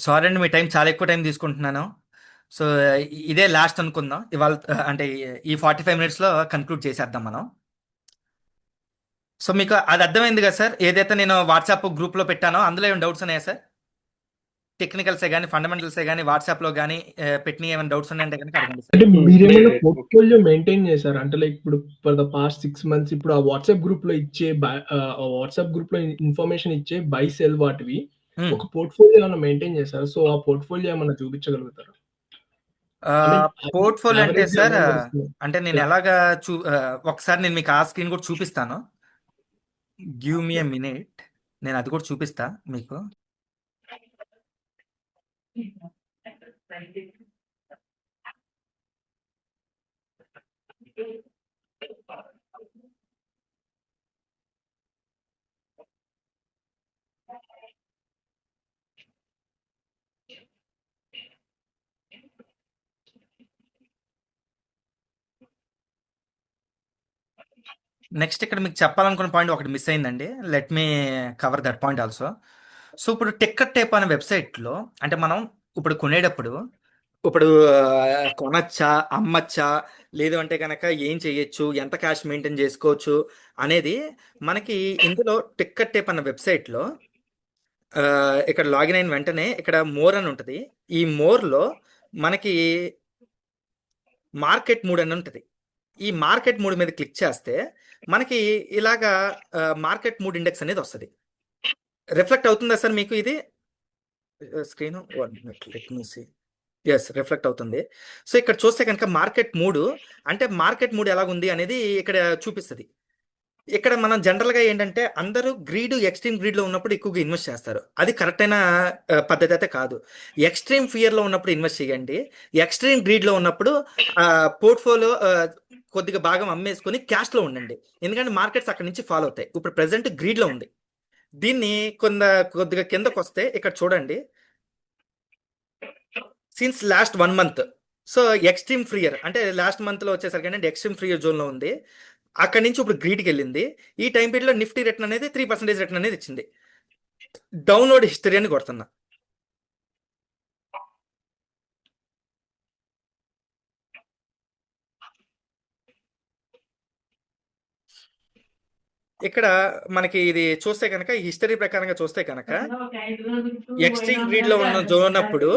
Sorry అండి, మీ time చాలా ఎక్కువ టైం తీసుకుంటున్నాను. సో ఇదే లాస్ట్ అనుకుందాం ఇవాళ. అంటే ఈ 45 మినిట్స్లో కన్క్లూడ్ చేసేద్దాం మనం. సో మీకు అది అర్థమైంది కదా సార్? ఏదైతే నేను వాట్సాప్ గ్రూప్లో పెట్టానో అందులో ఏమైనా డౌట్స్ ఉన్నాయా సార్? టెక్నికల్సే కానీ ఫండమెంటల్సే కానీ వాట్సాప్లో కానీ పెట్టిన ఏమైనా డౌట్స్ ఉన్నాయంటే కనుక అడగండి సార్. అంటే మీరేమైనా లేదు. ఓకే. పోర్ట్‌ఫోలియో మెయింటైన్ చేసారా? అంటే లైక్ ఇప్పుడు ఫర్ ద పాస్ట్ 6 మంత్స్ ఇప్పుడు ఆ వాట్సాప్ గ్రూప్‌లో ఇచ్చే ఆ వాట్సాప్ గ్రూప్‌లో ఇన్ఫర్మేషన్ ఇచ్చే బై, సెల్ వాటివి మ్మ్. ఒక పోర్ట్‌ఫోలియో ఏమన్నా మెయింటైన్ చేసారా? సో, ఆ పోర్ట్‌ఫోలియో ఏమన్నా చూపించగలుగుతారా? ఐ మీన్ పోర్ట్ఫోలియో అంటే యావరేజ్‌గా సార్, ఎలా నడుస్తుంది? అంటే నేను యాహ్! ఎలాగా ఒకసారి నేను మీకు ఆ స్క్రీన్ కూడా చూపిస్తాను. Give me a minute. నేను అది కూడా చూపిస్తా మీకు. నెక్స్ట్ ఇక్కడ మీకు చెప్పాలనుకున్న పాయింట్ ఒకటి మిస్ అయిందండి. Let me cover that point also. So ఇప్పుడు టిక్కర్ టేప్ అనే వెబ్సైట్లో, అంటే మనం ఇప్పుడు కొనేటప్పుడు, ఇప్పుడు కొనచ్చా, అమ్మచ్చా, లేదు అంటే కనుక ఏం చేయొచ్చు, ఎంత క్యాష్ మెయింటైన్ చేసుకోవచ్చు అనేది మనకి ఇందులో టిక్కర్ టేప్ అన్న వెబ్సైట్లో ఇక్కడ లాగిన్ అయిన వెంటనే ఇక్కడ మోర్ అని ఉంటుంది. ఈ మోర్లో మనకి మార్కెట్ మూడ్ అని ఉంటుంది. ఈ మార్కెట్ మూడ్ మీద క్లిక్ చేస్తే మనకి ఇలాగా మార్కెట్ మూడ్ ఇండెక్స్ అనేది వస్తుంది. రిఫ్లెక్ట్ అవుతుందా సార్ మీకు ఇది screen? Let me see. Yes, reflect అవుతుంది. సో ఇక్కడ చూస్తే కనుక మార్కెట్ మూడ్, అంటే మార్కెట్ మూడ్ ఎలాగుంది అనేది ఇక్కడ చూపిస్తుంది. ఇక్కడ మనం జనరల్గా ఏంటంటే అందరూ ఎక్స్ట్రీమ్ గ్రీడ్లో ఉన్నప్పుడు ఎక్కువగా ఇన్వెస్ట్ చేస్తారు. అది కరెక్ట్ అయిన పద్ధతి అయితే కాదు. ఎక్స్ట్రీమ్ ఫియర్లో ఉన్నప్పుడు ఇన్వెస్ట్ చేయండి. ఎక్స్ట్రీమ్ గ్రీడ్లో ఉన్నప్పుడు పోర్ట్ఫోలియో కొద్దిగా భాగం అమ్మేసుకొని క్యాష్లో ఉండండి. ఎందుకంటే మార్కెట్స్ అక్కడి నుంచి ఫాలో అవుతాయి. ఇప్పుడు ప్రెసెంట్ గ్రీడ్లో ఉంది. దీన్ని కొద్దిగా కిందకు వస్తే ఇక్కడ చూడండి, since last 1 month. So extreme freer అంటే లాస్ట్ మంత్లో వచ్చేసరికి అంటే ఎక్స్ట్రీమ్ ఫ్రీయర్ జోన్లో ఉంది. అక్కడి నుంచి ఇప్పుడు గ్రీడ్కి వెళ్ళింది. ఈ టైం పీరియడ్లో నిఫ్టీ రిటర్న్ అనేది 3% రిటర్న్ అనేది ఇచ్చింది. డౌన్లోడ్ హిస్టరీ అని కొడుతున్నా. ఇక్కడ మనకి ఇది చూస్తే కనుక ఈ హిస్టరీ ప్రకారంగా చూస్తే కనుక ఎక్స్ట్రీమ్ గ్రీడ్ లో ఉన్న జోన్ అప్పుడు,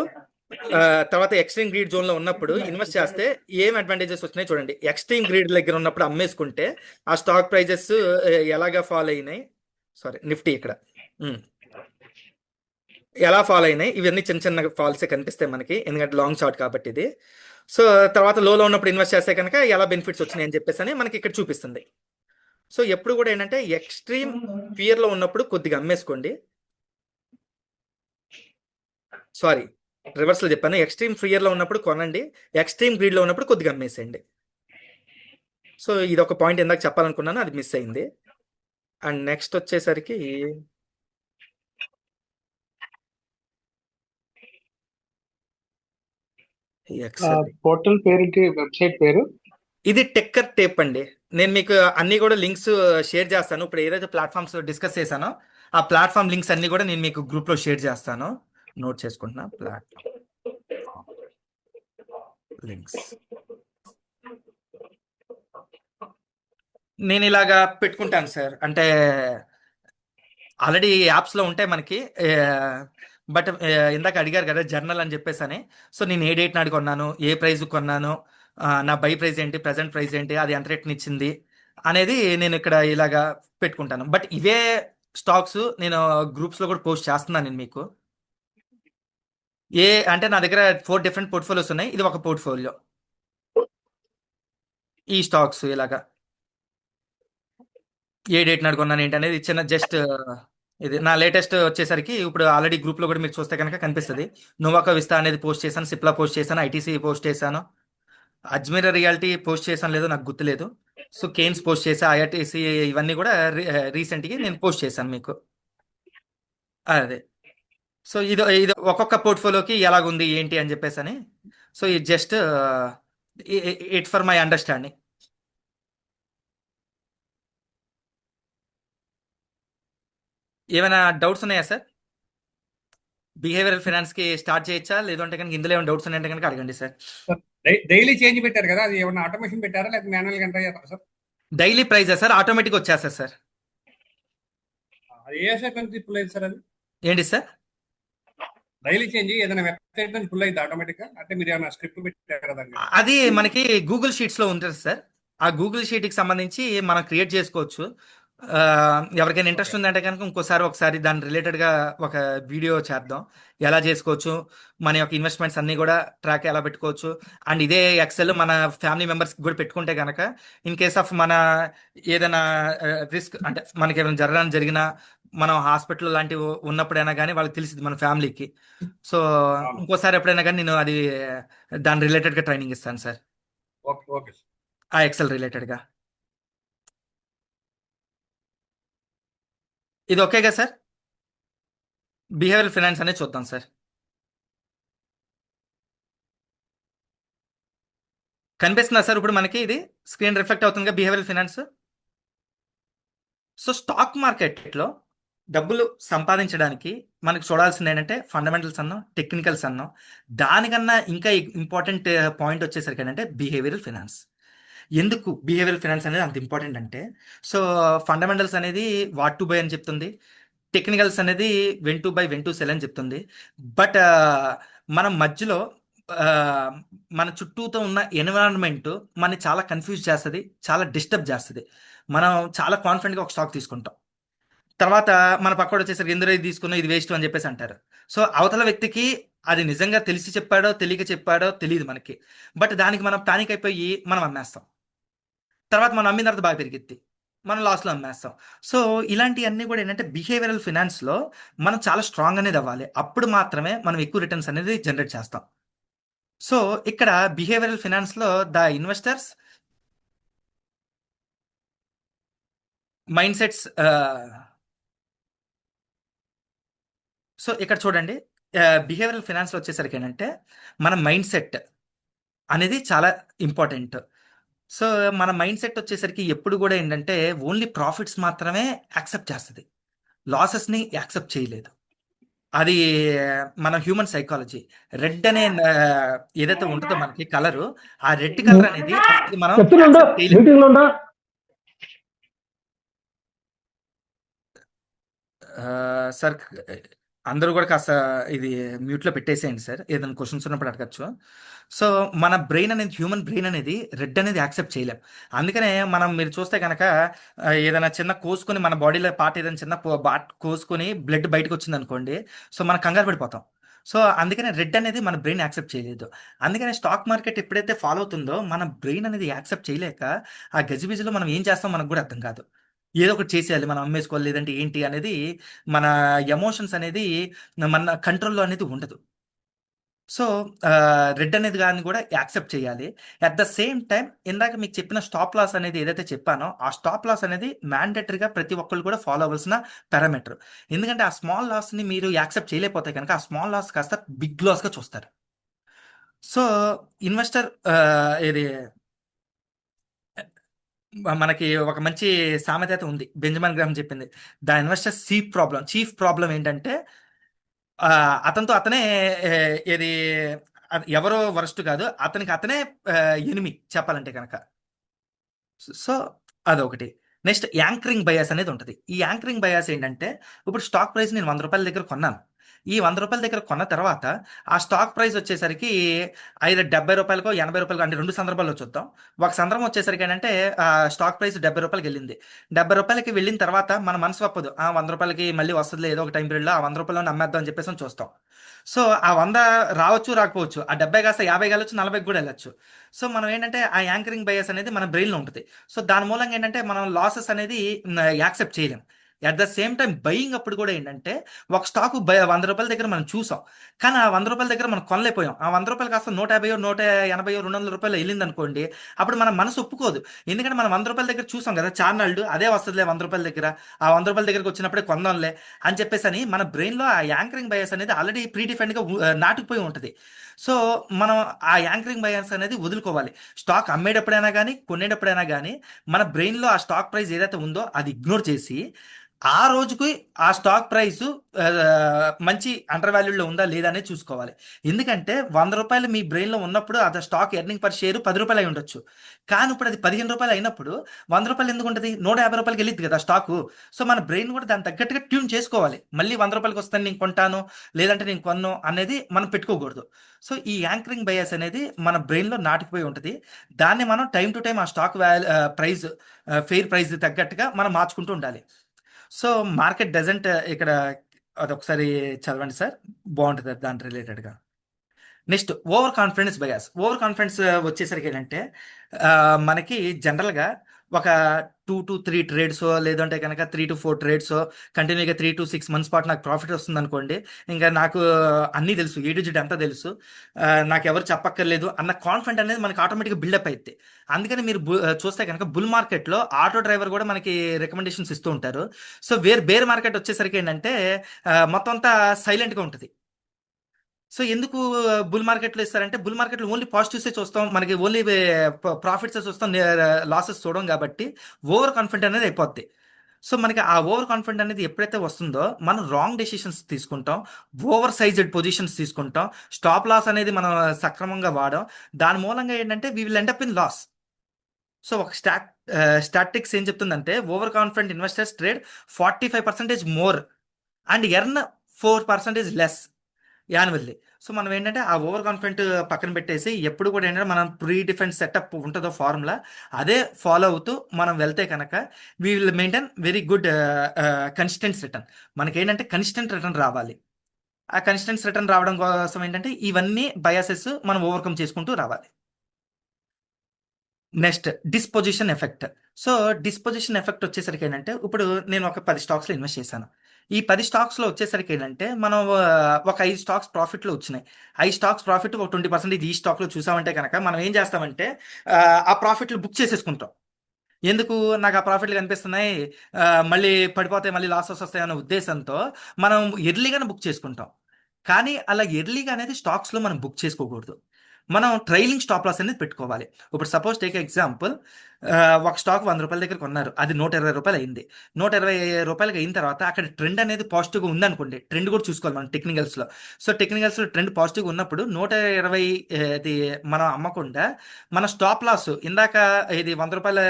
తర్వాత ఎక్స్ట్రీమ్ గ్రీడ్ జోన్ లో ఉన్నప్పుడు ఇన్వెస్ట్ చేస్తే ఏం అడ్వాంటేజెస్ వచ్చినాయి చూడండి. ఎక్స్ట్రీమ్ గ్రీడ్ దగ్గర ఉన్నప్పుడు అమ్మేసుకుంటే ఆ స్టాక్ ప్రైజెస్ ఎలాగా ఫాలో అయినాయి. సారీ, నిఫ్టీ ఇక్కడ ఉమ్, ఎలా ఫాలో అయినాయి, ఇవన్నీ చిన్న చిన్న ఫాల్సే కనిపిస్తాయి మనకి, ఎందుకంటే లాంగ్ షార్ట్ కాబట్టి ఇది. సో తర్వాత లోలో ఉన్నప్పుడు ఇన్వెస్ట్ చేస్తే కనుక ఎలా బెనిఫిట్స్ వచ్చినాయి అని చెప్పేసి అని మనకి ఇక్కడ చూపిస్తుంది. సో ఎప్పుడు కూడా ఏంటంటే ఎక్స్ట్రీమ్ ఫియర్లో ఉన్నప్పుడు కొద్దిగా అమ్మేసుకోండి. సారీ, రివర్స్లో చెప్పాను. ఎక్స్ట్రీమ్ ఫియర్లో ఉన్నప్పుడు కొనండి, ఎక్స్ట్రీమ్ గ్రీడ్లో ఉన్నప్పుడు కొద్దిగా అమ్మేసేయండి. సో ఇది ఒక పాయింట్ ఇందాక చెప్పాలనుకున్నాను, అది మిస్ అయింది. అండ్ నెక్స్ట్ వచ్చేసరికి ఎక్సెల్. పోర్టల్ పేరుకి వెబ్సైట్ పేరు. ఇది టెక్కర్ టేప్ అండి. నేను మీకు అన్ని కూడా లింక్స్ షేర్ చేస్తాను. ఇప్పుడు ఏదైతే ప్లాట్ఫామ్స్ డిస్కస్ చేశానో ఆ ప్లాట్ఫామ్ లింక్స్ అన్ని కూడా నేను మీకు గ్రూప్లో షేర్ చేస్తాను. నోట్ చేసుకుంటున్నా. ప్లాట్ఫామ్ లింక్స్ నేను ఇలాగా పెట్టుకుంటాను సార్. అంటే ఆల్రెడీ యాప్స్లో ఉంటాయి మనకి. బట్ ఇందాక అడిగారు కదా జర్నల్ అని చెప్పేసి అని. సో నేను ఏ డేట్ నాడు కొన్నాను, ఏ ప్రైస్ కొన్నాను, నా బై ప్రైస్ ఏంటి, ప్రజెంట్ ప్రైస్ ఏంటి, అది ఎంత రేట్ని ఇచ్చింది అనేది నేను ఇక్కడ ఇలాగా పెట్టుకుంటాను. బట్ ఇవే స్టాక్స్ నేను గ్రూప్స్లో కూడా పోస్ట్ చేస్తున్నాను నేను మీకు. అంటే నా దగ్గర 4 డిఫరెంట్ పోర్ట్ఫోలియోస్ ఉన్నాయి, ఇది ఒక పోర్ట్ఫోలియో. ఈ స్టాక్స్ ఇలాగా ఏ డేట్ నాడు కొన్నాను ఏంటి అనేది చిన్న జస్ట్ ఇది నా లేటెస్ట్ వచ్చేసరికి ఇప్పుడు ఆల్రెడీ గ్రూప్లో కూడా మీరు చూస్తే కనుక కనిపిస్తుంది. నోవాకో విస్తా అనేది పోస్ట్ చేశాను, సిప్లా పోస్ట్ చేశాను, ఐటీసీ పోస్ట్ చేశాను, అజ్మీర్ రియాలిటీ పోస్ట్ చేశాను లేదో నాకు గుర్తులేదు. సో కేన్స్ పోస్ట్ చేసా, ఐఆర్టీసీ ఇవన్నీ కూడా రీసెంట్గా నేను పోస్ట్ చేశాను మీకు. అదే. సో ఇది ఒక్కొక్క పోర్ట్ఫోలియోకి ఎలాగుంది ఏంటి అని చెప్పేసి అని. సో ఇది just it for my understanding. ఏమైనా డౌట్స్ ఉన్నాయా సార్? బిహేవియరల్ ఫైనాన్స్ కి స్టార్ట్ చేయొచ్చా, లేదంటే కనుక ఇందులో ఏమైనా డౌట్స్ ఉన్నాయంటే కనుక అడగండి సార్. డైలీ చేంజ్ పెట్టారు కదా, అది ఏమన్నా ఆటోమేషన్ పెట్టారా లేకపోతే మాన్యువల్ గా ఎంటర్ అయ్యారా సార్? డైలీ ప్రైజా సార్, ఆటోమేటిక్ వచ్చేస్తా సార్. అది ఏ వెబ్సైట్ నుంచి పుల్ అయింది సార్? అది ఏంటి సార్? డైలీ చేంజ్ ఏదైనా వెబ్సైట్ నుంచి పుల్ అయింది ఆటోమేటిక్ గా, అంటే మీరు ఏమైనా స్క్రిప్ట్ పెట్టారా దానికి? అది మనకి గూగుల్ షీట్స్ లో ఉంటుంది సార్. ఆ గూగుల్ షీట్ కి సంబంధించి మనం క్రియేట్ చేసుకోవచ్చు. ఆ, ఎవరికైనా ఓకే. ఇంట్రెస్ట్ ఉందంటే కనుక ఒకసారి దాని రిలేటెడ్ గా ఒక వీడియో చేద్దాం, ఎలా చేసుకోవచ్చు, మన యొక్క ఇన్వెస్ట్మెంట్స్ అన్ని కూడా ట్రాక్ ఎలా పెట్టుకోవచ్చు. అండ్ ఇదే ఎక్సెల్ మన ఫ్యామిలీ మెంబర్స్ కూడా పెట్టుకుంటే కనుక ఇన్ కేస్ ఆఫ్ మన ఏదైనా రిస్క్, అంటే మనకి ఏమైనా జరిగినా, మనం హాస్పిటల్ లాంటివి ఉన్నప్పుడైనా కానీ వాళ్ళకి తెలిసింది మన ఫ్యామిలీకి. సో అవును. ఇంకోసారి ఎప్పుడైనా కానీ నేను అది దాని రిలేటెడ్ గా ట్రైనింగ్ ఇస్తాను సార్, ఓకే ఓకే సార్. ఆ ఎక్సెల్ రిలేటెడ్ గా. ఇది ఓకేగా సార్? బిహేవియరల్ ఫైనాన్స్ అనేది చూద్దాం సార్. కనిపిస్తుందా సార్ ఇప్పుడు మనకి ఇది స్క్రీన్ రిఫ్లెక్ట్ అవుతుందిగా బిహేవియరల్ ఫైనాన్స్. సో స్టాక్ మార్కెట్లో డబ్బులు సంపాదించడానికి మనకు చూడాల్సింది ఏంటంటే ఫండమెంటల్స్ అన్నాం, టెక్నికల్స్ అన్నాం. దానికన్నా ఇంకా ఇంపార్టెంట్ పాయింట్ వచ్చేసరికి ఏంటంటే బిహేవియరల్ ఫైనాన్స్. ఎందుకు బిహేవియరల్ ఫైనాన్స్ అనేది అంత ఇంపార్టెంట్ అంటే, సో ఫండమెంటల్స్ అనేది వాట్ టు బై అని చెప్తుంది, టెక్నికల్స్ అనేది when to buy, when to cell అని చెప్తుంది. బట్ మనం మధ్యలో ఆ, మన చుట్టూతో ఉన్న ఎన్విరాన్మెంట్ మనని చాలా కన్ఫ్యూజ్ చేస్తుంది, చాలా డిస్టర్బ్ చేస్తుంది. మనం చాలా కాన్ఫిడెంట్గా ఒక స్టాక్ తీసుకుంటాం, తర్వాత మన పక్కన వచ్చేసరికి ఎందులో ఇది తీసుకున్నా ఇది వేస్ట్ అని చెప్పేసి అంటారు. సో అవతల వ్యక్తికి అది నిజంగా తెలిసి చెప్పాడో తెలియక చెప్పాడో తెలియదు మనకి, బట్ దానికి మనం పానిక్ అయిపోయి మనం అమ్మేస్తాం. తర్వాత మనం అమ్మిన తర్వాత బాగా పెరిగిద్ది, మనం లాస్లో అమ్మేస్తాం. సో ఇలాంటివన్నీ కూడా ఏంటంటే బిహేవియరల్ ఫినాన్స్లో మనం చాలా స్ట్రాంగ్ అనేది అవ్వాలి, అప్పుడు మాత్రమే మనం ఎక్కువ రిటర్న్స్ అనేది జనరేట్ చేస్తాం. సో ఇక్కడ బిహేవియరల్ ఫినాన్స్లో the investors mindsets. So ఇక్కడ చూడండి, బిహేవియరల్ ఫినాన్స్లో వచ్చేసరికి ఏంటంటే మన మైండ్ సెట్ అనేది చాలా ఇంపార్టెంట్. సో మన మైండ్ సెట్ వచ్చేసరికి ఎప్పుడు కూడా ఏంటంటే ఓన్లీ ప్రాఫిట్స్ మాత్రమే యాక్సెప్ట్ చేస్తుంది, లాసెస్ని యాక్సెప్ట్ చేయలేదు. అది మన హ్యూమన్ సైకాలజీ. రెడ్ అనే ఏదైతే ఉంటుందో మనకి కలరు, ఆ రెడ్ కలర్ అనేది అసలు మనం accept చేయలేము. మీటింగ్ లో ఉందా? సార్ అందరూ కూడా కాస్త ఇది మ్యూట్లో పెట్టేసేయండి సార్, ఏదైనా క్వశ్చన్స్ ఉన్నప్పుడు అడగచ్చు. సో మన బ్రెయిన్ అనేది, హ్యూమన్ బ్రెయిన్ అనేది రెడ్ అనేది యాక్సెప్ట్ చేయలేం. అందుకనే మీరు చూస్తే కనుక ఏదైనా చిన్న కోసుకొని మన బాడీలో పార్ట్ ఏదైనా చిన్న కోసుకొని బ్లడ్ బయటకు వచ్చింది అనుకోండి, సో మనం కంగారు పడిపోతాం. సో అందుకనే రెడ్ అనేది మన బ్రెయిన్ యాక్సెప్ట్ చేయలేదు. అందుకనే స్టాక్ మార్కెట్ ఎప్పుడైతే ఫాలో అవుతుందో మన బ్రెయిన్ అనేది యాక్సెప్ట్ చేయలేక ఆ గజిబిజిలో మనం ఏం చేస్తాం మనకు కూడా అర్థం కాదు. ఏదో ఒకటి చేసేయాలి, మనం అమ్మేసుకోవాలి, లేదంటే ఏంటి అనేది మన ఎమోషన్స్ అనేది మన కంట్రోల్లో అనేది ఉండదు. సో రెడ్ అనేది కానీ కూడా యాక్సెప్ట్ చేయాలి. అట్ ద సేమ్ టైం ఇందాక మీకు చెప్పిన స్టాప్ లాస్ అనేది ఏదైతే చెప్పానో ఆ స్టాప్ లాస్ అనేది మ్యాండేటరీగా ప్రతి ఒక్కళ్ళు కూడా ఫాలో అవ్వాల్సిన పారామీటర్. ఎందుకంటే ఆ స్మాల్ లాస్ని మీరు యాక్సెప్ట్ చేయలేకపోతే కనుక ఆ స్మాల్ లాస్ కాస్త బిగ్ లాస్గా చూస్తారు. సో ఇన్వెస్టర్ ఇది మనకి ఒక మంచి సామెత ఉంది, బెంజమిన్ గ్రామ్ చెప్పింది. ద ఇన్వెస్టర్ చీఫ్ ప్రాబ్లం ఏంటంటే అతనితో అతనే ఏది ఎవరో వరస్ట్ కాదు, అతనికి అతనే ఎనిమి చెప్పాలంటే కనుక. సో అదొకటి. నెక్స్ట్ యాంకరింగ్ బయాస్ అనేది ఉంటుంది. ఈ యాంకరింగ్ బయాస్ ఏంటంటే, ఇప్పుడు స్టాక్ ప్రైస్ నేను 100 రూపాయల దగ్గర కొన్నాను. ఈ 100 రూపాయల దగ్గర కొన్న తర్వాత ఆ స్టాక్ ప్రైస్ వచ్చేసరికి ఐదు 70 రూపాయలకో 80 రూపాయలకో, అంటే రెండు సందర్భాల్లో చూద్దాం. ఒక సందర్భం వచ్చేసరికి ఏంటంటే స్టాక్ ప్రైస్ 70 రూపాయలకి వెళ్ళింది. 70 రూపాయలకి వెళ్ళిన తర్వాత మన మనసు ఒప్పదు, 100 రూపాయలకి మళ్ళీ వస్తుంది ఏదో ఒక టైం పీరియడ్లో, ఆ 100 రూపాయలు అమ్మేద్దాం అని చెప్పేసి చూస్తాం. సో ఆ 100 రావచ్చు రాకపోవచ్చు, ఆ 70 కాస్త 50 వెళ్ళొచ్చు, 40 కూడా వెళ్ళొచ్చు. సో మనం ఏంటంటే ఆ యాంకరింగ్ బయాస్ అనేది మన బ్రెయిన్లో ఉంటుంది. సో దాని మూలంగా ఏంటంటే మనం లాసెస్ అనేది యాక్సెప్ట్ చేయలేం. At the same time buying అప్పుడు కూడా ఏంటంటే ఒక స్టాక్ 100 రూపాయల దగ్గర మనం చూసాం, కానీ ఆ 100 రూపాయల దగ్గర మనం కొనలేకపోయాం. ఆ 100 రూపాయలు కాస్త 150, 180, 200 రూపాయలు వెళ్ళింది అనుకోండి, అప్పుడు మన మనసు ఒప్పుకోదు. ఎందుకంటే మనం 100 రూపాయల దగ్గర చూసాం కదా, చార్నాళ్ళు అదే వస్తుందిలే 100 రూపాయల దగ్గర, ఆ 100 రూపాయల దగ్గరకు వచ్చినప్పుడే కొందాంలే అని చెప్పేసి అని మన బ్రెయిన్లో ఆ యాంకరింగ్ బయాస్ అనేది ఆల్రెడీ ప్రీడిఫైన్డ్గా నాటుకుపోయి ఉంటుంది. సో మనం ఆ యాంకరింగ్ బయాస్ అనేది వదులుకోవాలి. స్టాక్ అమ్మేటప్పుడైనా కానీ కొనేటప్పుడైనా కానీ మన బ్రెయిన్లో ఆ స్టాక్ ప్రైస్ ఏదైతే ఉందో అది ఇగ్నోర్ చేసి ఆ రోజుకి ఆ స్టాక్ ప్రైస్ మంచి అండర్ వాల్యూలో ఉందా లేదా అనేది చూసుకోవాలి. ఎందుకంటే రూ. 100 మీ బ్రెయిన్లో ఉన్నప్పుడు అది స్టాక్ ఎర్నింగ్ పర్ షేర్ రూ. 10 అయి ఉండొచ్చు. కానీ ఇప్పుడు అది రూ. 15 అయినప్పుడు రూ. 100 ఎందుకు ఉంటుంది? రూ. 150 వెళ్ళిద్ది కదా స్టాకు. సో మన బ్రెయిన్ కూడా దాని తగ్గట్టుగా ట్యూన్ చేసుకోవాలి. మళ్ళీ రూ. 100 వస్తాను నేను కొంటాను, లేదంటే నేను కొన్ను అనేది మనం పెట్టుకోకూడదు. సో ఈ యాంకరింగ్ బయాస్ అనేది మన బ్రెయిన్లో నాటుకుపోయి ఉంటుంది. దాన్ని మనం టైం టు టైం ఆ స్టాక్ ప్రైస్ ఫెయిర్ ప్రైస్ తగ్గట్టుగా మనం మార్చుకుంటూ ఉండాలి. సో మార్కెట్ డజంట్ ఇక్కడ అదొకసారి చదవండి సార్, బాగుంటుంది దాని రిలేటెడ్గా. నెక్స్ట్ ఓవర్ కాన్ఫిడెన్స్ వచ్చేసరికి ఏంటంటే ఆ, మనకి జనరల్గా ఒక 2 to 3 ట్రేడ్స్ లేదంటే కనుక 3 to 4 ట్రేడ్స్ కంటిన్యూగా 3 to 6 months పాటు నాకు ప్రాఫిట్ వస్తుంది అనుకోండి, ఇంకా నాకు అన్నీ తెలుసు, ఏడుజిడ్ అంతా తెలుసు, నాకు ఎవరు చెప్పక్కర్లేదు అన్న కాన్ఫిడెంట్ అనేది మనకి ఆటోమేటిక్గా బిల్డప్ అయింది. అందుకని మీరు చూస్తే కనుక బుల్ మార్కెట్లో ఆటో డ్రైవర్ కూడా మనకి రికమెండేషన్స్ ఇస్తూ ఉంటారు. సో బేర్ మార్కెట్ వచ్చేసరికి ఏంటంటే మొత్తం అంతా సైలెంట్గా ఉంటుంది. సో ఎందుకు బుల్ మార్కెట్లో ఇస్తారంటే బుల్ మార్కెట్లో ఓన్లీ పాజిటివ్సే చూస్తాం, మనకి ఓన్లీ ప్రాఫిట్సే చూస్తాం, లాసెస్ చూడం కాబట్టి ఓవర్ కాన్ఫిడెంట్ అనేది అయిపోద్ది. సో మనకి ఆ ఓవర్ కాన్ఫిడెంట్ అనేది ఎప్పుడైతే వస్తుందో మనం రాంగ్ డెసిషన్స్ తీసుకుంటాం, ఓవర్ సైజ్డ్ పొజిషన్స్ తీసుకుంటాం, స్టాప్ లాస్ అనేది మనం సక్రమంగా వాడాం. దాని మూలంగా ఏంటంటే we will end up in loss. So ఒక స్టాటిక్స్ ఏం చెప్తుందంటే over confident investors trade 45% more and earn 4% less annually. So మనం ఏంటంటే ఆ ఓవర్ కాన్ఫిడెంట్ పక్కన పెట్టేసి ఎప్పుడు కూడా ఏంటంటే మనం ప్రీ డిఫెన్స్ సెటప్ ఉంటుందో ఫార్ములా అదే ఫాలో అవుతూ మనం వెళ్తే కనుక we will maintain very good consistent return. మనకి ఏంటంటే కన్సిస్టెంట్ రిటర్న్ రావాలి. ఆ కన్సిస్టెంట్ రిటర్న్ రావడం కోసం ఏంటంటే ఇవన్నీ బయాసెస్ మనం ఓవర్కమ్ చేసుకుంటూ రావాలి. Next disposition effect. So disposition effect వచ్చేసరికి ఏంటంటే ఇప్పుడు నేను ఒక 10 స్టాక్స్లో ఇన్వెస్ట్ చేశాను. ఈ 10 స్టాక్స్లో వచ్చేసరికి ఏంటంటే మనం ఒక 5 స్టాక్స్ ప్రాఫిట్లో వచ్చినాయి. 5 స్టాక్స్ ప్రాఫిట్ ఒక 20% ఈ స్టాక్లో చూసామంటే కనుక మనం ఏం చేస్తామంటే ఆ, ఆ ప్రాఫిట్లు బుక్ చేసేసుకుంటాం. ఎందుకు? నాకు ఆ ప్రాఫిట్లు కనిపిస్తున్నాయి, మళ్ళీ పడిపోతాయి, మళ్ళీ లాసెస్ వస్తాయి అనే ఉద్దేశంతో మనం ఎర్లీగానే బుక్ చేసుకుంటాం. కానీ అలా ఎర్లీగా అనేది స్టాక్స్లో మనం బుక్ చేసుకోకూడదు. మనం ట్రైలింగ్ స్టాప్ లాస్ అనేది పెట్టుకోవాలి. ఇప్పుడు సపోజ్ టేక్ ఎగ్జాంపుల్, ఒక స్టాక్ రూ. 100 దగ్గర కొన్నారు, అది రూ. 120 అయింది. రూ. 120 అయిన తర్వాత అక్కడ ట్రెండ్ అనేది పాజిటివ్గా ఉందనుకోండి, ట్రెండ్ కూడా చూసుకోవాలి మనం టెక్నికల్స్లో. సో టెక్నికల్స్లో ట్రెండ్ పాజిటివ్గా ఉన్నప్పుడు 120 ఇది మనం అమ్మకుండా మన స్టాప్ లాస్ ఇందాక ఇది రూ. 100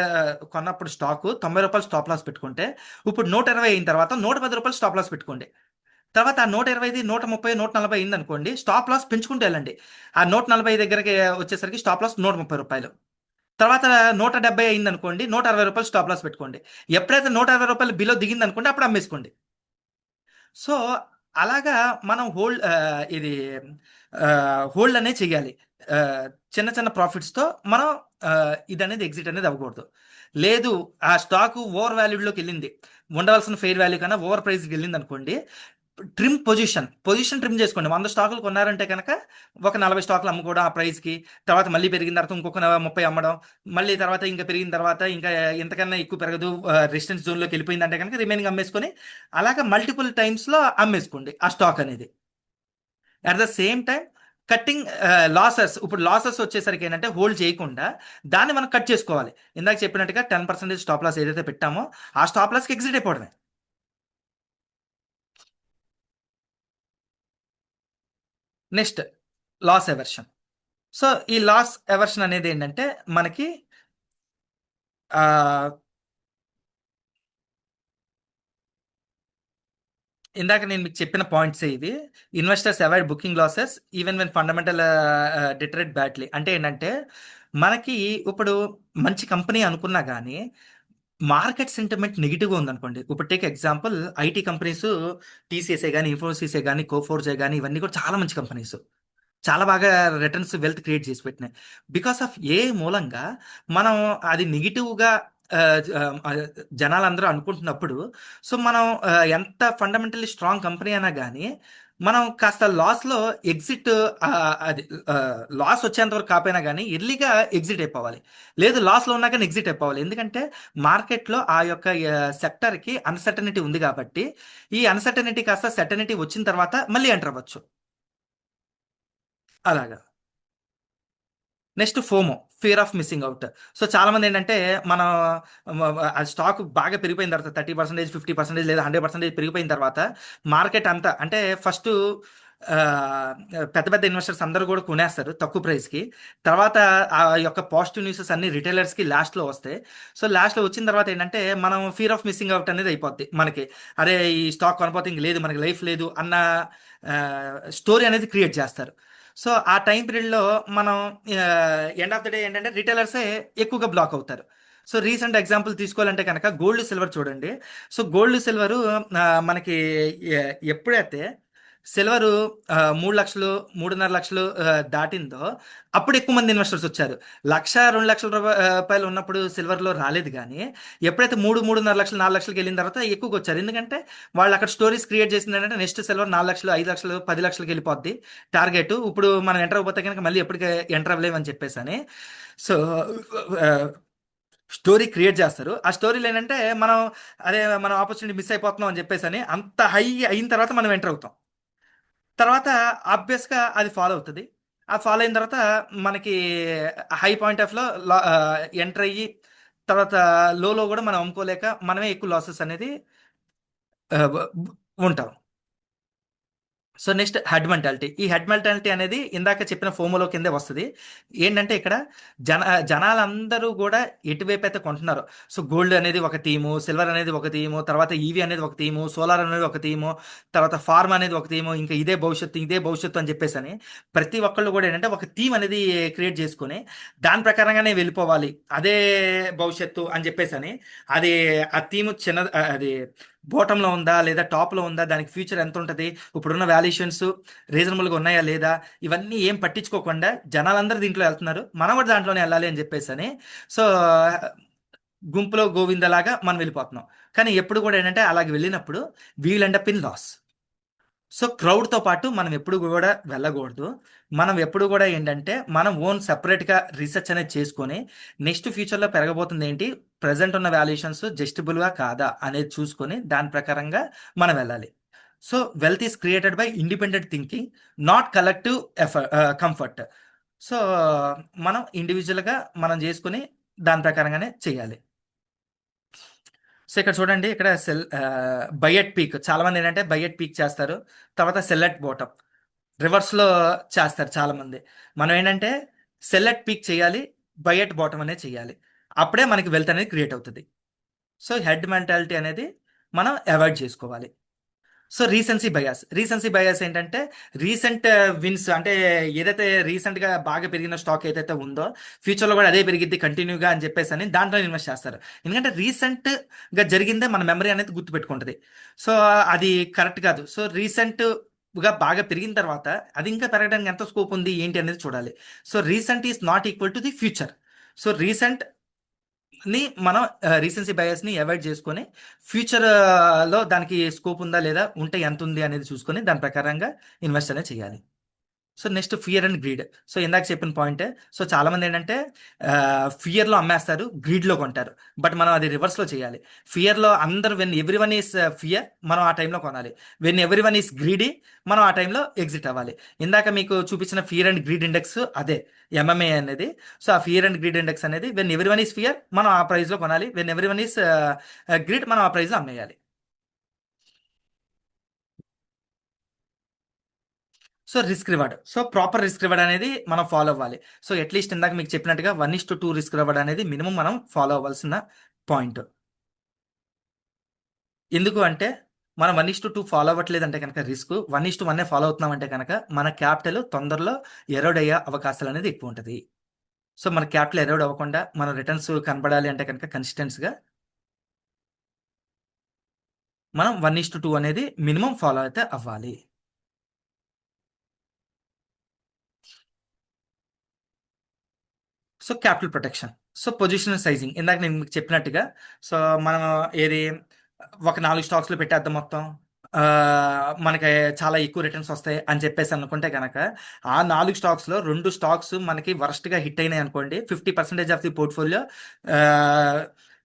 కొన్నప్పుడు స్టాకు రూ. 90 స్టాప్ లాస్ పెట్టుకుంటే ఇప్పుడు 120 అయిన తర్వాత రూ. 110 స్టాప్ లాస్ పెట్టుకోండి. తర్వాత ఆ 120, 130, 140 అయింది అనుకోండి, స్టాప్ లాస్ పెంచుకుంటూ వెళ్ళండి. ఆ 140 దగ్గరికి వచ్చేసరికి స్టాప్ లాస్ రూ. 130. తర్వాత 170 అయింది అనుకోండి, రూ. 160 స్టాప్ లాస్ పెట్టుకోండి. ఎప్పుడైతే రూ. 160 బిలో దిగింది అనుకోండి అప్పుడు అమ్మేసుకోండి. సో అలాగా మనం ఇది హోల్డ్ అనేది చెయ్యాలి. ఆ, చిన్న చిన్న ప్రాఫిట్స్తో మనం ఇది అనేది ఎగ్జిట్ అనేది అవ్వకూడదు. లేదు ఆ స్టాక్ ఓవర్ వాల్యూడ్లోకి వెళ్ళింది, ఉండవలసిన ఫెయిర్ వాల్యూ కన్నా ఓవర్ ప్రైస్కి వెళ్ళింది అనుకోండి, పొజిషన్ ట్రిమ్ చేసుకోండి. 100 స్టాకులు కొన్నారంటే కనుక ఒక 40 స్టాకులు అమ్ముకోవడం ఆ ప్రైస్కి, తర్వాత మళ్ళీ పెరిగిన తర్వాత ఇంకొక 30 అమ్మడం, మళ్ళీ తర్వాత ఇంకా పెరిగిన తర్వాత ఇంకా ఎంతకన్నా ఎక్కువ పెరగదు, రెసిస్టెన్స్ జోన్లోకి వెళ్ళిపోయిందంటే కనుక రిమైనింగ్ అమ్మేసుకొని అలాగా మల్టిపుల్ టైమ్స్లో అమ్మేసుకోండి ఆ స్టాక్ అనేది. At the same time cutting losses. ఇప్పుడు లాసెస్ వచ్చేసరికి ఏంటంటే హోల్డ్ చేయకుండా దాన్ని మనం కట్ చేసుకోవాలి. ఇందాక చెప్పినట్టుగా 10% స్టాప్ లాస్ ఏదైతే పెట్టామో ఆ స్టాప్ లాస్కి ఎగ్జిట్ అయిపోవడమే. Next loss aversion. సో ఈ లాస్ ఎవర్షన్ అనేది ఏంటంటే మనకి ఆ, ఇందాక నేను మీకు చెప్పిన పాయింట్స్ ఇవి. Investors avoid booking losses even when fundamental deteriorate badly. అంటే ఏంటంటే మనకి ఇప్పుడు మంచి కంపెనీ అనుకున్నా కానీ మార్కెట్ సెంటిమెంట్ నెగిటివ్గా ఉందనుకోండి. ఇప్పుడు టేక్ ఎగ్జాంపుల్ ఐటీ కంపెనీస్, టీసీఎస్ఏ కానీ, ఇన్ఫోసిసే కానీ, కోఫోర్జే కానీ, ఇవన్నీ కూడా చాలా మంచి కంపెనీస్, చాలా బాగా రిటర్న్స్ వెల్త్ క్రియేట్ చేసి పెట్టినాయి. బికాస్ ఆఫ్ ఏ మూలంగా మనం అది నెగిటివ్గా జనాలందరూ అనుకుంటున్నప్పుడు, సో మనం ఎంత ఫండమెంటల్లీ స్ట్రాంగ్ కంపెనీ అయినా కానీ మనం కాస్త లాస్లో ఎగ్జిట్, అది లాస్ వచ్చేంత వరకు కాపోయినా కానీ ఎర్లీగా ఎగ్జిట్ అయిపోవాలి. లేదు లాస్లో ఉన్నా కానీ ఎగ్జిట్ అయిపోవాలి. ఎందుకంటే మార్కెట్లో ఆ యొక్క సెక్టర్కి అన్సర్టనిటీ ఉంది కాబట్టి ఈ అన్సర్టనిటీ కాస్త సర్టనిటీ వచ్చిన తర్వాత మళ్ళీ ఎంటర్ అవ్వచ్చు. అలాగా. Next FOMO, fear of missing out. So చాలా మంది ఏంటంటే మనం ఆ స్టాక్ బాగా పెరిగిపోయిన తర్వాత 30%, 50% లేదా 100% పెరిగిపోయిన తర్వాత మార్కెట్ అంతా అంటే ఫస్ట్ పెద్ద పెద్ద ఇన్వెస్టర్స్ అందరూ కూడా కొనేస్తారు తక్కువ ప్రైస్కి. తర్వాత ఆ యొక్క పాజిటివ్ న్యూసెస్ అన్ని రిటైలర్స్కి లాస్ట్లో వస్తాయి. సో లాస్ట్లో వచ్చిన తర్వాత ఏంటంటే మనం ఫియర్ ఆఫ్ మిస్సింగ్ అవుట్ అనేది అయిపోద్ది మనకి. అరే ఈ స్టాక్ కొనపోతే ఇంక లేదు, మనకి లైఫ్ లేదు అన్న స్టోరీ అనేది క్రియేట్ చేస్తారు. సో ఆ టైం పీరియడ్లో మనం ఎండ్ ఆఫ్ ద డే ఏంటంటే రిటైలర్సే ఎక్కువగా బ్లాక్ అవుతారు. సో రీసెంట్ ఎగ్జాంపుల్ తీసుకోవాలంటే కనుక గోల్డ్ సిల్వర్ చూడండి. సో గోల్డ్ సిల్వరు మనకి ఎప్పుడైతే సిల్వరు 3 లక్షలు 3.5 లక్షలు దాటిందో అప్పుడు ఎక్కువ మంది ఇన్వెస్టర్స్ వచ్చారు. 1,00,000 2 లక్షల రూపాయలు ఉన్నప్పుడు సిల్వర్లో రాలేదు. కానీ ఎప్పుడైతే 3.5 లక్షలు 4 లక్షలకి వెళ్ళిన తర్వాత ఎక్కువగా వచ్చారు. ఎందుకంటే వాళ్ళు అక్కడ స్టోరీస్ క్రియేట్ చేసింది ఏంటంటే నెక్స్ట్ సిల్వర్ 4 లక్షలు 5 లక్షలు 10 లక్షలకి వెళ్ళిపోద్ది టార్గెట్. ఇప్పుడు మనం ఎంటర్ అయిపోతే కనుక మళ్ళీ ఎప్పటికీ ఎంటర్ అవ్వలేము అని చెప్పేసి అని. సో స్టోరీ క్రియేట్ చేస్తారు. ఆ స్టోరీలు ఏంటంటే మనం అదే మనం ఆపర్చునిటీ మిస్ అయిపోతున్నాం అని చెప్పేసి అని అంత హై అయిన తర్వాత మనం ఎంటర్ అవుతాం. తర్వాత ఆబ్వియస్గా అది ఫాలో అవుతుంది. ఆ ఫాలో అయిన తర్వాత మనకి హై పాయింట్ ఆఫ్లో ఎంటర్ అయ్యి తర్వాత లోలో కూడా మనం అమ్ముకోలేక మనమే ఎక్కువ లాసెస్ అనేది ఆ, ఉంటాం. So next head mentality. ఈ హెడ్ మెంటాలిటీ అనేది ఇందాక చెప్పిన ఫోమోలో కిందే వస్తుంది. ఏంటంటే ఇక్కడ జనాలందరూ కూడా ఎటువైపు అయితే కొంటున్నారో, సో గోల్డ్ అనేది ఒక థీము, సిల్వర్ అనేది ఒక థీము, తర్వాత ఈవీ అనేది ఒక థీము, సోలార్ అనేది ఒక థీము, తర్వాత ఫార్మ్ అనేది ఒక థీము, ఇంకా ఇదే భవిష్యత్తు అని చెప్పేసి అని ప్రతి ఒక్కళ్ళు కూడా ఏంటంటే ఒక థీమ్ అనేది క్రియేట్ చేసుకొని దాని ప్రకారంగానే వెళ్ళిపోవాలి, అదే భవిష్యత్తు అని చెప్పేసి అని. అది ఆ థీము అది బాటంలో ఉందా లేదా టాప్లో ఉందా, దానికి ఫ్యూచర్ ఎంత ఉంటుంది, ఇప్పుడున్న వాల్యుయేషన్స్ రీజనబుల్గా ఉన్నాయా లేదా, ఇవన్నీ ఏం పట్టించుకోకుండా జనాలందరూ దీంట్లో వెళ్తున్నారు, మనం కూడా దాంట్లోనే వెళ్ళాలి అని చెప్పేసి అని. సో గుంపులో గోవిందలాగా మనం వెళ్ళిపోతున్నాం. కానీ ఎప్పుడు కూడా ఏంటంటే అలాగే వెళ్ళినప్పుడు we'll end up in loss. So క్రౌడ్తో పాటు మనం ఎప్పుడు కూడా వెళ్ళకూడదు. మనం ఎప్పుడు కూడా ఏంటంటే మనం ఓన్ సపరేట్గా రీసెర్చ్ అనేది చేసుకొని నెక్స్ట్ ఫ్యూచర్లో పెరగబోతుంది ఏంటి, ప్రజెంట్ ఉన్న వాల్యుయేషన్స్ జస్టిబుల్గా కాదా అనేది చూసుకొని దాని ప్రకారంగా మనం వెళ్ళాలి. So wealth is created by independent thinking, not collective comfort. So మనం ఇండివిజువల్గా మనం చేసుకుని దాని ప్రకారంగానే చేయాలి. సో ఇక్కడ చూడండి, ఇక్కడ బై ఎట్ పీక్ చాలా మంది ఏంటంటే బై ఎట్ పీక్ చేస్తారు, తర్వాత సెల్ ఎట్ బాటమ్ రివర్స్లో చేస్తారు చాలా మంది. మనం ఏంటంటే సెల్ ఎట్ పీక్ చేయాలి, బై ఎట్ బాటమ్ అనేది చేయాలి, అప్పుడే మనకి వెల్త్ అనేది క్రియేట్ అవుతుంది. సో హెడ్ మెంటాలిటీ అనేది మనం అవాయిడ్ చేసుకోవాలి. సో రీసెన్సీ బయాస్ ఏంటంటే రీసెంట్ విన్స్ అంటే ఏదైతే రీసెంట్గా బాగా పెరిగిన స్టాక్ ఏదైతే ఉందో ఫ్యూచర్లో కూడా అదే పెరిగిద్ది కంటిన్యూగా అని చెప్పేసి అని దాంట్లో ఇన్వెస్ట్ చేస్తారు. ఎందుకంటే రీసెంట్గా జరిగిందే మన మెమరీ అనేది గుర్తుపెట్టుకుంటుంది. సో అది కరెక్ట్ కాదు. సో రీసెంట్గా బాగా పెరిగిన తర్వాత అది ఇంకా పెరగడానికి ఎంత స్కోప్ ఉంది ఏంటి అనేది చూడాలి. So recent is not equal to the future. So మనం రీసెన్సీ బయాస్ని అవాయిడ్ చేసుకొని ఫ్యూచర్లో దానికి స్కోప్ ఉందా లేదా, ఉంటే ఎంత ఉంది అనేది చూసుకొని దాని ప్రకారంగా ఇన్వెస్ట్ అనేది చేయాలి. So next fear and greed. So ఇందాక చెప్పిన పాయింటే. సో చాలామంది ఏంటంటే ఫియర్లో అమ్మేస్తారు, గ్రీడ్లో కొంటారు. బట్ మనం అది రివర్స్లో చేయాలి. ఫియర్లో అందరూ when every one is fear మనం ఆ టైంలో కొనాలి, when every one is greedy మనం ఆ టైంలో ఎగ్జిట్ అవ్వాలి. ఇందాక మీకు చూపించిన ఫియర్ అండ్ గ్రీడ్ ఇండెక్స్ అదే ఎంఎంఏ అనేది. సో ఆ ఫియర్ అండ్ గ్రీడ్ ఇండెక్స్ అనేది when every one is fear మనం ఆ ప్రైస్లో కొనాలి, when every one is greed మనం ఆ ప్రైస్లో అమ్మేయాలి. So risk reward. So proper risk reward అనేది మనం ఫాలో అవ్వాలి. సో అట్లీస్ట్ ఇందాక మీకు చెప్పినట్టుగా 1:2 రిస్క్ రివార్డ్ అనేది మినిమం మనం ఫాలో అవ్వాల్సిన పాయింట్. ఎందుకు అంటే మనం 1:2 ఫాలో అవ్వట్లేదంటే కనుక రిస్క్, 1:1 ఫాలో అవుతున్నామంటే కనుక మన క్యాపిటల్ తొందరలో ఎరోడ్ అయ్యే అవకాశాలు అనేది ఎక్కువ ఉంటుంది. సో మన క్యాపిటల్ ఎరోడ్ అవ్వకుండా మన రిటర్న్స్ కనపడాలి అంటే కనుక కన్సిస్టెన్స్గా మనం 1:2 అనేది మినిమం ఫాలో అయితే అవ్వాలి. So capital protection. So position sizing ఇందాక నేను మీకు చెప్పినట్టుగా. సో మనం ఏది ఒక 4 స్టాక్స్లో పెట్టేద్దాం మొత్తం, మనకి చాలా ఎక్కువ రిటర్న్స్ వస్తాయి అని చెప్పేసి అనుకుంటే కనుక ఆ 4 స్టాక్స్లో 2 స్టాక్స్ మనకి వరస్ట్గా హిట్ అయినాయి అనుకోండి, 50% of the portfolio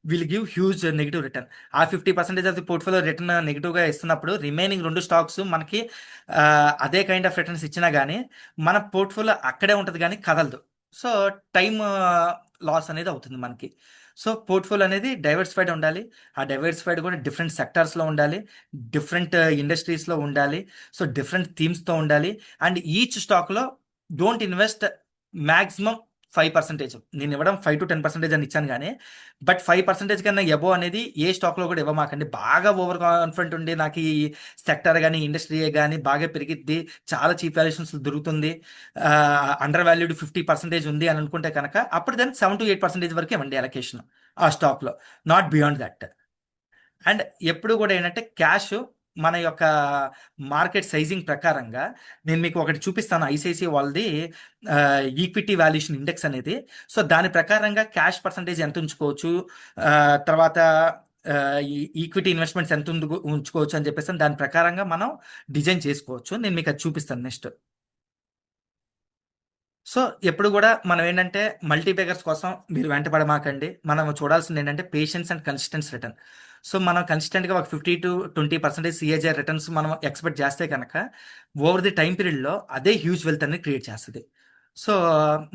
will give huge negative return. ఆ 50% ఆఫ్ ది పోర్ట్ఫోలియో రిటర్న్ నెగిటివ్గా ఇస్తున్నప్పుడు రిమైనింగ్ 2 స్టాక్స్ మనకి అదే కైండ్ ఆఫ్ రిటర్న్స్ ఇచ్చినా కానీ మన పోర్ట్ఫోలియో అక్కడే ఉంటుంది కానీ కదలదు. సో టైం లాస్ అనేది అవుతుంది మనకి. సో పోర్ట్ఫోలియో అనేది డైవర్సిఫైడ్ ఉండాలి. ఆ డైవర్సిఫైడ్ కూడా డిఫరెంట్ సెక్టార్స్లో ఉండాలి, డిఫరెంట్ ఇండస్ట్రీస్లో ఉండాలి, సో డిఫరెంట్ థీమ్స్తో ఉండాలి. అండ్ ఈచ్ స్టాక్లో డోంట్ ఇన్వెస్ట్ మ్యాక్సిమం 5%. నేను ఇవ్వడం 5 to 10% అని ఇచ్చాను కానీ, బట్ 5% కన్నా ఎబో అనేది ఏ స్టాక్లో కూడా ఇవ్వమాకండి. బాగా ఓవర్ కాన్ఫిడెంట్ ఉండి నాకు ఈ సెక్టర్ కానీ ఇండస్ట్రీ కానీ బాగా పెరిగిద్ది, చాలా చీప్ వాల్యుయేషన్స్ దొరుకుతుంది, అండర్ వాల్యూడ్ 50% ఉంది అని అనుకుంటే కనుక అప్పుడు దాన్ని 7 to 8% వరకు ఇవ్వండి అలొకేషన్ ఆ స్టాక్లో, నాట్ బియాండ్ దట్. అండ్ ఎప్పుడు కూడా ఏంటంటే క్యాష్ మన యొక్క మార్కెట్ సైజింగ్ ప్రకారంగా, నేను మీకు ఒకటి చూపిస్తాను, ఐసిఐసిఐ వాళ్ళది ఈక్విటీ వాల్యుయేషన్ ఇండెక్స్ అనేది. సో దాని ప్రకారంగా క్యాష్ పర్సంటేజ్ ఎంత ఉంచుకోవచ్చు, ఆ, తర్వాత ఈక్విటీ ఇన్వెస్ట్మెంట్స్ ఎంత ఉంచుకోవచ్చు అని చెప్పేసి దాని ప్రకారంగా మనం డిజైన్ చేసుకోవచ్చు. నేను మీకు అది చూపిస్తాను నెక్స్ట్. సో ఎప్పుడు కూడా మనం ఏంటంటే మల్టీబేగర్స్ కోసం మీరు వెంటపడమాకండి. మనం చూడాల్సింది ఏంటంటే patience and consistence return. So మనం కన్సిస్టెంట్గా ఒక 50 to 20% సిఏజీఆర్ రిటర్న్స్ మనం ఎక్స్పెక్ట్ చేస్తే కనుక ఓవర్ ది టైం పీరియడ్లో అదే హ్యూజ్ వెల్త్ అనేది క్రియేట్ చేస్తుంది. సో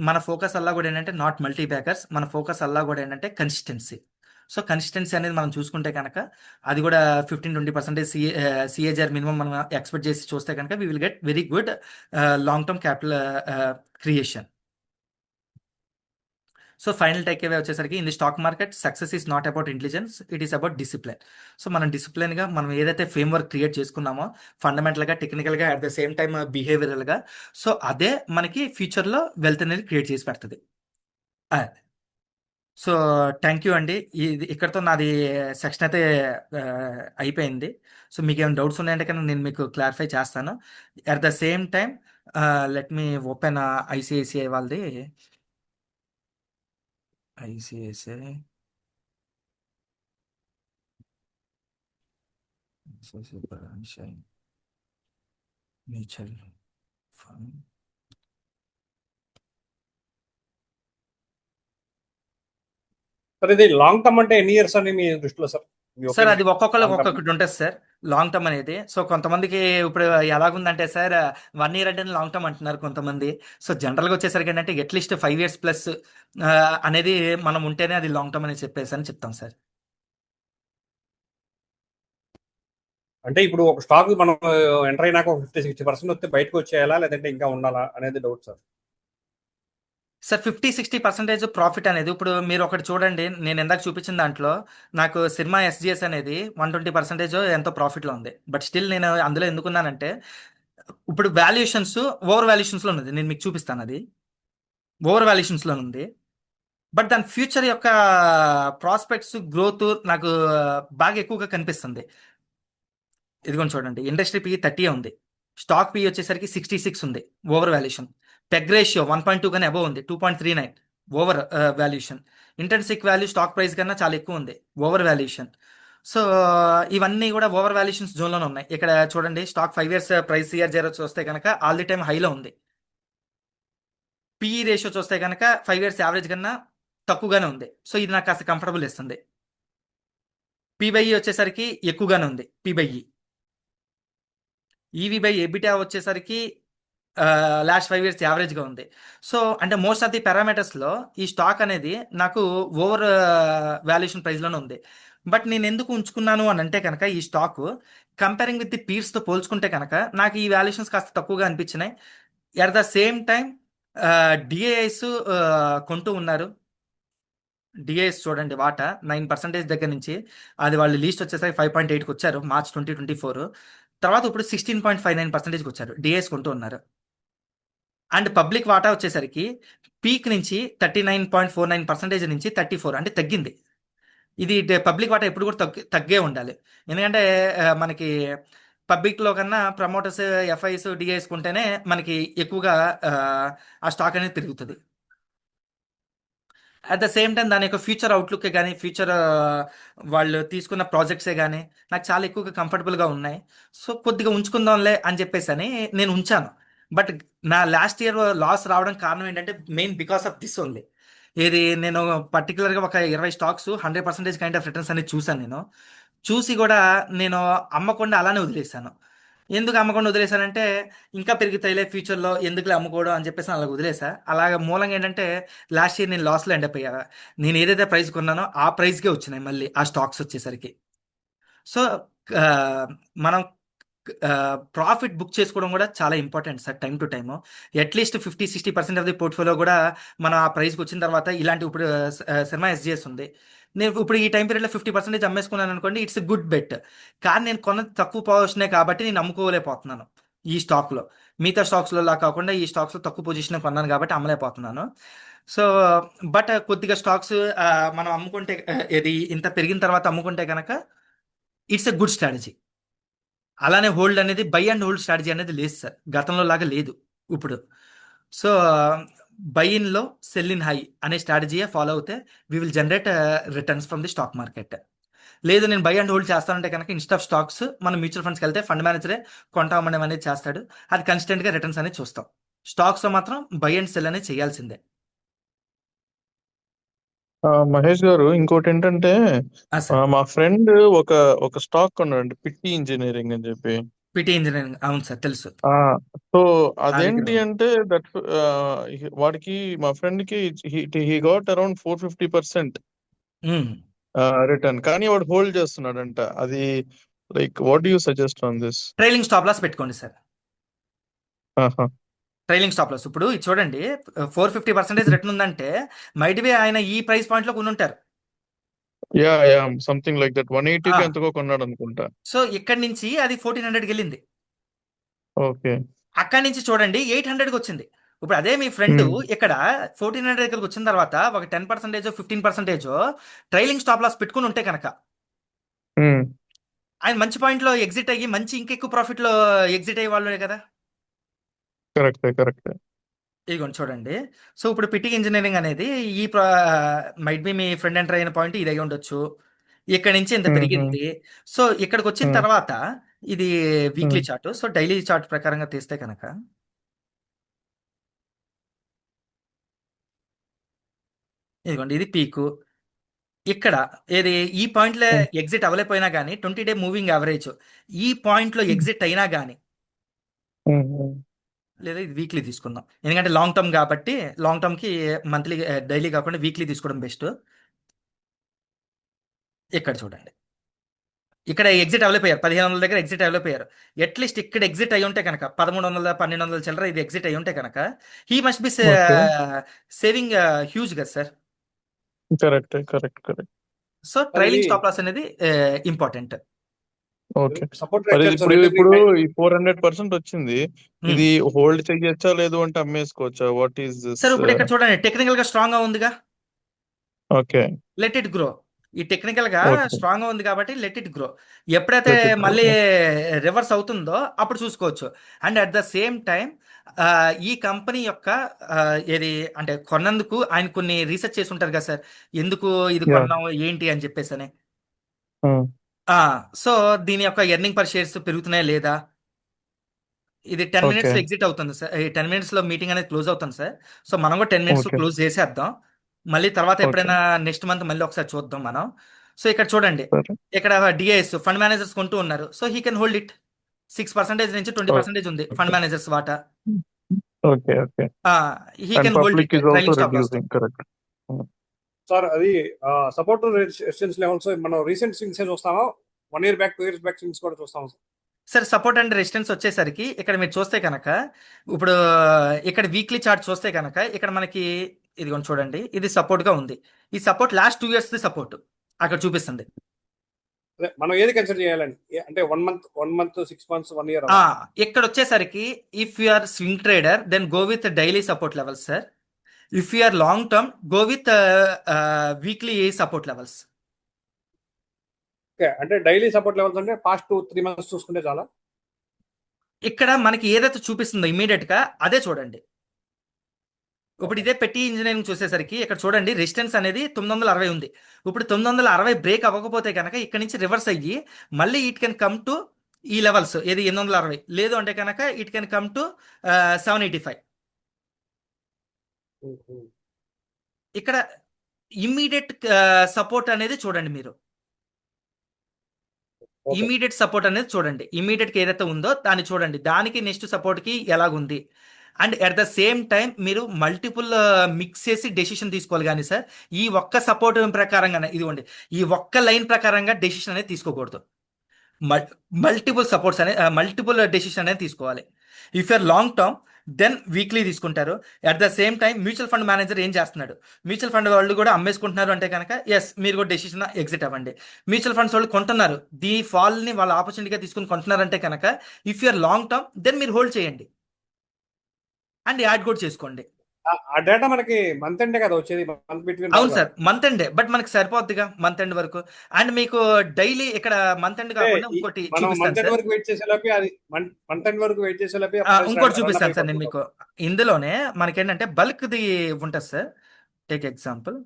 మన ఫోకస్ అలా కూడా ఏంటంటే నాట్ మల్టీబేగర్స్, మన ఫోకస్ అలా కూడా ఏంటంటే కన్సిస్టెన్సీ. సో కన్సిస్టెన్సీ అనేది మనం చూసుకుంటే కనుక అది కూడా 15-20% సిఏజీఆర్ మినిమం మనం ఎక్స్పెక్ట్ చేసి చూస్తే కనుక we will get very good long term capital creation. So final takeaway వచ్చేసరికి in the stock market success is not about intelligence, it is about discipline. So మనం డిసిప్లిన్గా మనం ఏదైతే ఫ్రేమ్ వర్క్ క్రియేట్ చేసుకున్నామో ఫండమెంటల్గా, టెక్నికల్గా, అట్ ద సేమ్ టైమ్ బిహేవియరల్గా, so అదే మనకి ఫ్యూచర్లో వెల్త్ అనేది క్రియేట్ చేసి పెడుతుంది. సో థ్యాంక్ యూ అండి. ఇది ఇక్కడతో నాది సెక్షన్ అయితే ఆ, అయిపోయింది. సో మీకు ఏమైనా డౌట్స్ ఉన్నాయంటే కనుక నేను మీకు క్లారిఫై చేస్తాను. At the same time let me open ICICI వాళ్ళది, ఐసిఐసిఐ మ్యూచువల్ ఫండ్. సార్ ఇది లాంగ్ టర్మ్ అంటే ఎన్ని ఇయర్స్ అని మీ దృష్టిలో సార్? సార్ అది ఒక్కొక్కరికి Long term. ఒక్కొక్కటి ఉంటుంది సార్ లాంగ్ టర్మ్ అనేది. సో కొంతమందికి ఇప్పుడు ఎలాగుందంటే సార్ 1 year అంటే లాంగ్ టర్మ్ అంటున్నారు కొంతమంది. సో జనరల్గా వచ్చేసరికి ఏంటంటే అట్లీస్ట్ 5 years ప్లస్ అనేది మనం ఉంటేనే అది లాంగ్ టర్మ్ అని చెప్పేసి అని చెప్తాం సార్. అంటే ఇప్పుడు ఒక స్టాక్ మనం ఎంటర్ అయినాక ఒక 50-60% వస్తే బయటకు వచ్చేయాలా లేదంటే ఇంకా ఉండాలా అనేది డౌట్ సార్. సార్ 50-60% ప్రాఫిట్ అనేది ఇప్పుడు మీరు ఒకటి చూడండి, నేను ఇందాక చూపించిన దాంట్లో నాకు సినిమా ఎస్జిఎస్ అనేది 120% ఎంతో ప్రాఫిట్లో ఉంది. బట్ స్టిల్ నేను అందులో ఎందుకున్నానంటే ఇప్పుడు వాల్యుయేషన్స్ ఓవర్ వాల్యుయేషన్స్లో ఉంది, నేను మీకు చూపిస్తాను. అది ఓవర్ వాల్యుయేషన్స్లో ఉంది, బట్ దాని ఫ్యూచర్ యొక్క ప్రాస్పెక్ట్స్ గ్రోత్ నాకు బాగా ఎక్కువగా కనిపిస్తుంది. ఇదిగోండి చూడండి, ఇండస్ట్రీ పి 30 ఉంది, స్టాక్ పి వచ్చేసరికి 66 ఉంది, ఓవర్ వాల్యుయేషన్. పెగ్ రేషియో 1.2 కానీ అబవ్ ఉంది, 2.39 over valuation. Intrinsic value stock price కన్నా చాలా ఎక్కువ ఉంది, ఓవర్ వాల్యుయేషన్. సో ఇవన్నీ కూడా ఓవర్ వాల్యుయేషన్స్ జోన్లోనే ఉన్నాయి. ఇక్కడ చూడండి స్టాక్ 5 years ప్రైస్ CR0 చూస్తే కనుక ఆల్ ది టైమ్ హైలో ఉంది. పిఈ రేషియో చూస్తే కనుక 5 years యావరేజ్ కన్నా తక్కువగానే ఉంది. సో ఇది నాకు కాస్త కంఫర్టబుల్ ఇస్తుంది. పి/ఈ వచ్చేసరికి ఎక్కువగానే ఉంది, పి/ఈ. ఈవీ/ఎబిటా వచ్చేసరికి లాస్ట్ 5 years యావరేజ్గా ఉంది. సో అంటే మోస్ట్ ఆఫ్ ది పారామీటర్స్లో ఈ స్టాక్ అనేది నాకు ఓవర్ వాల్యుయేషన్ ప్రైస్లోనే ఉంది. బట్ నేను ఎందుకు ఉంచుకున్నాను అని అంటే కనుక ఈ స్టాక్ కంపేరింగ్ విత్ ది పీర్స్తో పోల్చుకుంటే కనుక నాకు ఈ వాల్యుయేషన్స్ కాస్త తక్కువగా అనిపించినాయి. ఎట్ ద సేమ్ టైం డిఏఎస్ కొంటూ ఉన్నారు. డిఏఎస్ చూడండి వాటా 9% దగ్గర నుంచి అది వాళ్ళు లీస్ట్ వచ్చేసరికి 5.8కి వచ్చారు March 2024. తర్వాత ఇప్పుడు 16.59%కి వచ్చారు, డిఏఎస్ కొంటూ ఉన్నారు. అండ్ పబ్లిక్ వాటా వచ్చేసరికి పీక్ నుంచి 39.49% నుంచి 34 అంటే తగ్గింది. ఇది పబ్లిక్ వాటా ఎప్పుడు కూడా తగ్గే ఉండాలి. ఎందుకంటే మనకి పబ్లిక్లో కన్నా ప్రమోటర్స్, ఎఫ్ఐస్, డిఐస్ కొంటేనే మనకి ఎక్కువగా ఆ స్టాక్ అనేది పెరుగుతుంది. అట్ ద సేమ్ టైం దాని యొక్క ఫ్యూచర్ అవుట్లుక్ కానీ ఫ్యూచర్ వాళ్ళు తీసుకున్న ప్రాజెక్ట్సే కానీ నాకు చాలా ఎక్కువగా కంఫర్టబుల్గా ఉన్నాయి. సో కొద్దిగా ఉంచుకుందాంలే అని చెప్పేసి అని నేను ఉంచాను. బట్ నా లాస్ట్ ఇయర్ లాస్ రావడం కారణం ఏంటంటే main because of this only. ఇది నేను పర్టికులర్గా ఒక 20 స్టాక్స్ 100% కైండ్ ఆఫ్ రిటర్న్స్ అనేది చూశాను. నేను చూసి కూడా నేను అమ్మకుండా అలానే వదిలేసాను. ఎందుకు అమ్మకుండా వదిలేశానంటే ఇంకా పెరుగుతాయిలే ఫ్యూచర్లో ఎందుకులే అమ్ముకోవడం అని చెప్పేసి అలా వదిలేసా. అలాగ మూలంగా ఏంటంటే లాస్ట్ ఇయర్ నేను లాస్లో ఎండ్ అప్ అయ్యా. నేను ఏదైతే ప్రైస్ కొన్నానో ఆ ప్రైస్కే వచ్చినాయి మళ్ళీ ఆ స్టాక్స్ వచ్చేసరికి. సో ఆ, మనం ప్రాఫిట్ బుక్ చేసుకోవడం కూడా చాలా important sir, time to time. At least 50-60% of the portfolio కూడా మనం ఆ ప్రైస్కి వచ్చిన తర్వాత ఇలాంటి ఇప్పుడు శర్మ ఎస్జిఎస్ ఉంది. నేను ఇప్పుడు ఈ టైం పీరియడ్లో 50% అమ్మేసుకున్నాను అనుకోండి, ఇట్స్ గుడ్ బెట్. కానీ నేను కొన్నది తక్కువ పొజిషనే కాబట్టి నేను అమ్ముకోలేకపోతున్నాను ఈ స్టాక్లో. మిగతా స్టాక్స్లో లా కాకుండా ఈ స్టాక్స్లో తక్కువ పొజిషన్ కొన్నాను కాబట్టి అమ్మలేకపోతున్నాను. సో బట్ కొద్దిగా స్టాక్స్ మనం అమ్ముకుంటే ఇది ఇంత పెరిగిన తర్వాత అమ్ముకుంటే కనుక ఇట్స్ ఎ గుడ్ స్ట్రాటజీ. అలానే హోల్డ్ అనేది బై అండ్ హోల్డ్ స్ట్రాటజీ అనేది లేదు సార్, గతంలో లాగా లేదు ఇప్పుడు. So buy in low sell in high అనే స్ట్రాటజీయే ఫాలో అవుతే we will generate returns from the stock market. లేదు నేను బై అండ్ హోల్డ్ చేస్తానంటే కనుక ఇన్స్టెడ్ ఆఫ్ స్టాక్స్ మనం మ్యూచువల్ ఫండ్స్కి వెళ్తే ఫండ్ మేనేజరే కొంటామని అనేది చేస్తాడు, అది కన్స్టెంట్గా రిటర్న్స్ అనేది చూస్తాం. స్టాక్స్లో మాత్రం బై అండ్ సెల్ అనేది చేయాల్సిందే. మహేష్ గారు, ఇంకోటి ఏంటంటే సార్ మా ఫ్రెండ్ ఒక ఒక స్టాక్ కొన్నాడు, పిట్టి ఇంజనీరింగ్ అని చెప్పి. పిటి ఇంజనీరింగ్, అవును సార్ తెలుసు, సో నా దగ్గర అదేంటి ఉంది. అంటే దట్ వాడికి, మా ఫ్రెండ్ కి, he got around 450% hmm. Return, కానీ వాడు హోల్డ్ చేస్తున్నాడంట. అది like what you suggest on this? Trailing stop loss పెట్టుకోండి సార్. ట్రైలింగ్ స్టాప్ లాస్ ఇప్పుడు ఇది చూడండి, 450% రిటర్న్ ఉందంటే మైట్ బి ఆయన ఈ ప్రైస్ పాయింట్లో కొన్ని ఉంటారు. Yeah yeah something like that, 180కి ఎంతకో కొన్నాడు అనుకుంటా. సో ఇక్కడి నుంచి అది 1400కి వెళ్ళింది, ఓకే. అక్కడి నుంచి చూడండి 800కి వచ్చింది. ఇప్పుడు అదే మీ ఫ్రెండ్ ఇక్కడ 1400 దగ్గరకు వచ్చిన తర్వాత ఒక 10% 15% ట్రైలింగ్ స్టాప్ లాస్ పెట్టుకుని ఉంటే కనుక ఆయన మంచి పాయింట్లో ఎగ్జిట్ అయ్యి మంచి ఇంకెక్కువ ప్రాఫిట్లో ఎగ్జిట్ అయ్యే వాళ్ళే కదా. కరెక్టే కరెక్టే. ఇదిగోండి చూడండి. సో ఇప్పుడు పిట్టింగ్ ఇంజనీరింగ్ అనేది he might be me friend enter అయిన పాయింట్ ఇది అయి ఉండొచ్చు. ఇక్కడ నుంచి ఇంత పెరిగింది. సో ఇక్కడికి వచ్చిన తర్వాత ఇది weekly chart. So daily chart ప్రకారంగా తీస్తే కనుక ఇదిగోండి ఇది పీకు. ఇక్కడ ఏది ఈ పాయింట్లో ఎగ్జిట్ అవ్వలేకపోయినా కానీ 20-డే మూవింగ్ యావరేజ్ ఈ పాయింట్లో ఎగ్జిట్ అయినా కానీ, లేదా ఇది వీక్లీ తీసుకుందాం ఎందుకంటే లాంగ్ టర్మ్ కాబట్టి, లాంగ్ టర్మ్కి మంత్లీ డైలీ కాకుండా వీక్లీ తీసుకోవడం బెస్ట్. ఇక్కడ చూడండి, ఇక్కడ ఎగ్జిట్ అవ్వలేకపోయారు, 1500 దగ్గర ఎగ్జిట్ అవ్వలేకపోయారు. అట్లీస్ట్ ఇక్కడ ఎగ్జిట్ అయి ఉంటే కనుక 1300 1200 చిల్లర ఇది ఎగ్జిట్ అయి ఉంటే కనుక he must be saving huge కదా సార్. కరెక్టే correct correct. So trailing stop loss అనేది ఇంపార్టెంట్. ఓకే. సపోర్ట్ మరి రేట్ ఇప్పుడు ఇప్పుడు ఈ 400% వచ్చింది, ఇది హోల్డ్ చేయొచ్చా లేదు అంటే అమ్మేసుకోవచ్చా? What is this? సార్ ఇప్పుడు ఇక్కడ చూడండి టెక్నికల్ గా స్ట్రాంగ్ గా ఉందిగా, ఓకే. Let it grow. ఈ టెక్నికల్ గా Okay. స్ట్రాంగ్ గా ఉంది కాబట్టి లెట్ ఇట్ గ్రో. ఎప్పుడైతే Let it grow. మళ్ళీ రివర్స్ అవుతుందో అప్పుడు చూసుకోవచ్చు. And at the same time ఈ కంపెనీ యొక్క ఏది అంటే కొన్నందుకు ఆయన కొన్ని రీసెర్చ్ చేసి ఉంటారు కదా సార్, ఎందుకు ఇది Yeah. కొన్నాము ఏంటి అని చెప్పేసి అని. సో దీని యొక్క ఎర్నింగ్ పర్ షేర్స్ పెరుగుతున్నాయా లేదా, ఇది 10 Okay. మినిట్స్ ఎగ్జిట్ అవుతుంది సార్. ఈ 10 మినిట్స్ లో మీటింగ్ అనేది క్లోజ్ అవుతుంది సార్. సో మనం కూడా 10 మినిట్స్ Okay. క్లోజ్ చేసేద్దాం, మళ్ళీ తర్వాత Okay. ఎప్పుడైనా నెక్స్ట్ మంత్ మళ్ళీ ఒకసారి చూద్దాం మనం. సో ఇక్కడ చూడండి, సరే. ఇక్కడ డిఐఎస్ ఫండ్ మేనేజర్స్ కొంటూ ఉన్నారు. So he can hold it. 6% నుంచి 20% ఉంది ఫండ్ మేనేజర్స్ వాటా. Okay okay. He and can hold public it is also trailing stop loss. Reducing. Correct. Sir అది సపోర్ట్ రెసిస్టెన్స్ లెవెల్స్ మనం రీసెంట్ స్వింగ్స్ చూస్తామా, 1 year back 2 years back swings కూడా చూస్తాం sir support and resistance వచ్చేసరికి ఇక్కడ మీరు చూస్తే కనుక, ఇప్పుడు ఇక్కడ వీక్లీ చార్ట్ చూస్తే కనుక ఇక్కడ మనకి ఇదిగోండి చూడండి, ఇది సపోర్ట్ గా ఉంది. ఈ సపోర్ట్ లాస్ట్ 2 years సపోర్ట్ అక్కడ చూపిస్తుంది. మనం ఏది కన్సిడర్ చేయాలండి, అంటే 1 month 6 months 1 year? ఇక్కడ వచ్చేసరికి if you are swing trader then go with daily support levels sir. If you are long term go with weekly support levels. Okay, అంటే daily support levels అంటే పాస్ట్ 2-3 months చూసుకుంటే చాలా. ఇక్కడ మనకి ఏదైతే చూపిస్తుందో immediate గా అదే చూడండి. ఇప్పుడు ఇదే పెట్టి ఇంజనీరింగ్ చూసేసరికి ఇక్కడ చూడండి రెసిస్టెన్స్ అనేది 960 ఉంది. ఇప్పుడు 960 బ్రేక్ అవ్వకపోతే కనుక ఇక్కడ నుంచి రివర్స్ అయ్యి మళ్ళీ ఇట్ కెన్ కమ్ టు ఈ లెవెల్స్ ఏది 860, లేదు అంటే కనుక ఇట్ కెన్ కమ్ టు 785. ఇక్కడ ఇమ్మీడియట్ సపోర్ట్ అనేది చూడండి మీరు. ఓకే ఇమీడియట్ సపోర్ట్ అనేది చూడండి. ఇమీడియట్గా ఏదైతే ఉందో దాన్ని చూడండి. దానికి నెక్స్ట్ సపోర్ట్కి ఎలాగుంది. And at the same time మీరు మల్టిపుల్ మిక్స్ చేసి డెసిషన్ తీసుకోవాలి. కానీ సార్ ఈ ఒక్క సపోర్ట్ ప్రకారంగానే ఇదిగోండి, ఈ ఒక్క లైన్ ప్రకారంగా డెసిషన్ అనేది తీసుకోకూడదు. మల్టిపుల్ సపోర్ట్స్ అనే మల్టిపుల్ డెసిషన్ అనేది తీసుకోవాలి. If you're long term then weekly తీసుకుంటారు. At the same time mutual fund manager ఏం చేస్తున్నాడు, మ్యూచువల్ ఫండ్ వాళ్ళు కూడా అమ్మేసుకుంటున్నారు అంటే కనుక ఎస్ మీరు కూడా డెసిషన్ ఎగ్జిట్ అవ్వండి. మ్యూచువల్ ఫండ్స్ వాళ్ళు కొంటున్నారు, ఈ ఫాల్ని వాళ్ళ ఆపర్చునిటీగా తీసుకుని కొంటున్నారంటే కనుక if you're long term then మీరు హోల్డ్ చేయండి అండ్ యాడ్ కూడా చేసుకోండి. ఆ డేటా మనకి మంత్ ఎండే కదా వచ్చేది, మంత్ బిట్వీన్ అవును సార్, మంత్ ఎండే, బట్ మనకి సరిపోద్దిగా మంత్ ఎండ్ వరకు. అండ్ మీకు డైలీ ఇక్కడ మంత్ ఎండ్ కాకుండా ఇంకోటి మనం చూపిస్తాను మంత్ ఎండ్ సార్. వరకు వెయిట్ చేసేలోపే అది మంత్ ఎండ్ వరకు వెయిట్ చేసేలోపే ఇంకోటి చూపిస్తాను సార్ నేను మీకు. ఇందులోనే మనకేంటంటే బల్క్ది ఉంటుంది సార్. టేక్ ఎగ్జాంపుల్,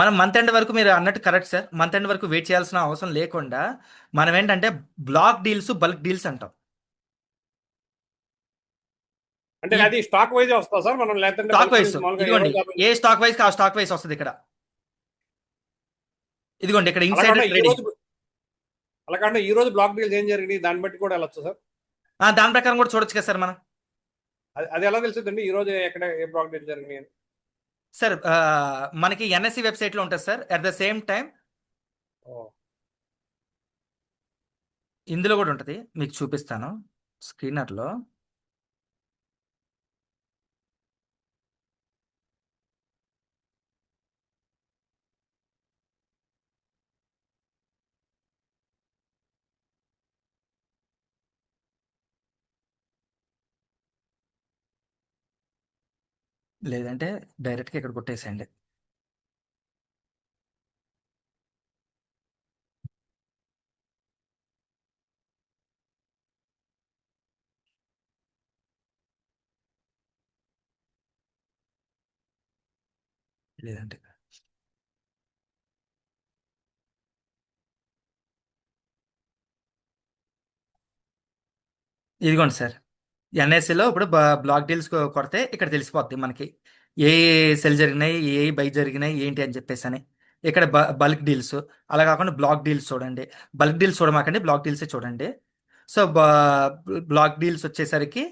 మనం మంత్ ఎండ్ వరకు మీరు అన్నట్టు కరెక్ట్ సార్. మంత్ ఎండ్ వరకు వెయిట్ చేయాల్సిన అవసరం లేకుండా మనం ఏంటంటే బ్లాక్ డీల్స్, బల్క్ డీల్స్ అంటాం. అంటే అది స్టాక్ వైజ్ వస్తా సార్ మనం, లేదంటే స్టాక్ వైస్ ఇదిగోండి, ఏ స్టాక్ వైస్ ఆ స్టాక్ వైస్ వస్తుంది ఇక్కడ. ఇదిగోండి ఇక్కడ ఇన్సైడ్ ట్రేడింగ్. అలా కాకుండా ఈ రోజు బ్లాక్ డీల్స్ ఏం జరిగింది దాన్ని బట్టి కూడా వెళ్ళొచ్చు సార్. దాని ప్రకారం కూడా చూడొచ్చు కదా సార్ మనం. అది ఎలా తెలుస్తుందండి ఈ రోజు ఎక్కడ ఏ బ్లాక్ డీల్ జరిగినాయి సార్ మనకి ఎన్ఎస్సి వెబ్సైట్లో ఉంటుంది sir. At the same time ఇందులో కూడా ఉంటుంది, మీకు చూపిస్తాను స్క్రీనర్లో. లేదంటే డైరెక్ట్గా ఇక్కడ కొట్టేసేయండి. లేదంటే ఇదిగోండి సార్, ఎన్ఎస్సిలో ఇప్పుడు బ్లాక్ డీల్స్ కొడితే ఇక్కడ తెలిసిపోద్ది మనకి ఏ సెల్ జరిగినాయి, ఏ బై జరిగినాయి ఏంటి అని చెప్పేసి అని. ఇక్కడ బల్క్ డీల్స్, అలా కాకుండా బ్లాక్ డీల్స్ చూడండి. బల్క్ డీల్స్ చూడమాకండి, బ్లాక్ డీల్సే చూడండి. సో బ్లాక్ డీల్స్ వచ్చేసరికి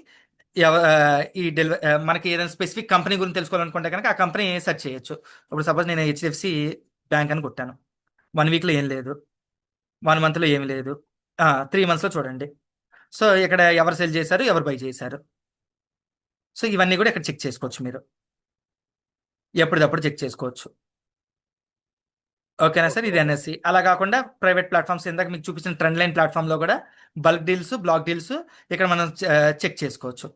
ఈ మనకి ఏదైనా స్పెసిఫిక్ కంపెనీ గురించి తెలుసుకోవాలనుకుంటే కనుక ఆ కంపెనీ సెర్చ్ చేయొచ్చు. ఇప్పుడు సపోజ్ నేను హెచ్డిఎఫ్సి బ్యాంక్ అని కొట్టాను. 1 వీక్లో ఏం లేదు, 1 మంత్లో ఏమి లేదు, 3 మంత్స్లో చూడండి. సో ఇక్కడ ఎవరు సెల్ చేశారు, ఎవరు బై చేశారు, సో ఇవన్నీ కూడా ఇక్కడ చెక్ చేసుకోవచ్చు. మీరు ఎప్పటికప్పుడు చెక్ చేసుకోవచ్చు. ఓకేనా సార్, ఇది ఎన్ఎస్సి. అలా కాకుండా ప్రైవేట్ ప్లాట్ఫామ్స్ ఇందాక మీకు చూపించిన ట్రెండ్ లైన్ ప్లాట్ఫామ్లో కూడా బల్క్ డీల్స్, బ్లాక్ డీల్స్ ఇక్కడ మనం చెక్ చేసుకోవచ్చు.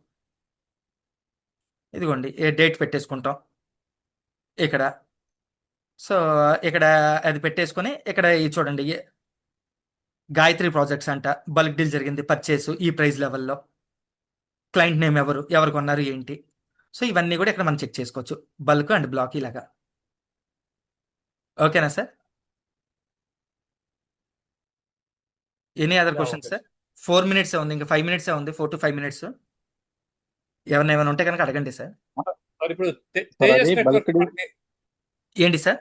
ఇదిగోండి ఏ డేట్ పెట్టేసుకుంటాం ఇక్కడ. సో ఇక్కడ అది పెట్టేసుకొని ఇక్కడ ఇది చూడండి, గాయత్రి ప్రాజెక్ట్స్ అంట బల్క్ డీల్ జరిగింది, పర్చేసు ఈ ప్రైస్ లెవెల్లో, క్లయింట్ నేమ్ ఎవరు కొన్నారు ఏంటి. సో ఇవన్నీ కూడా ఇక్కడ మనం చెక్ చేసుకోవచ్చు, బల్క్ అండ్ బ్లాక్ ఇలాగా. ఓకేనా sir? Any other questions sir? 4 minutes ఉంది, ఇంకా 5 minutes ఉంది, 4 to 5 minutes. ఏమైనా ఉంటే కనుక అడగండి సార్. ఇప్పుడు అది bulk deal. ఏంటి సార్?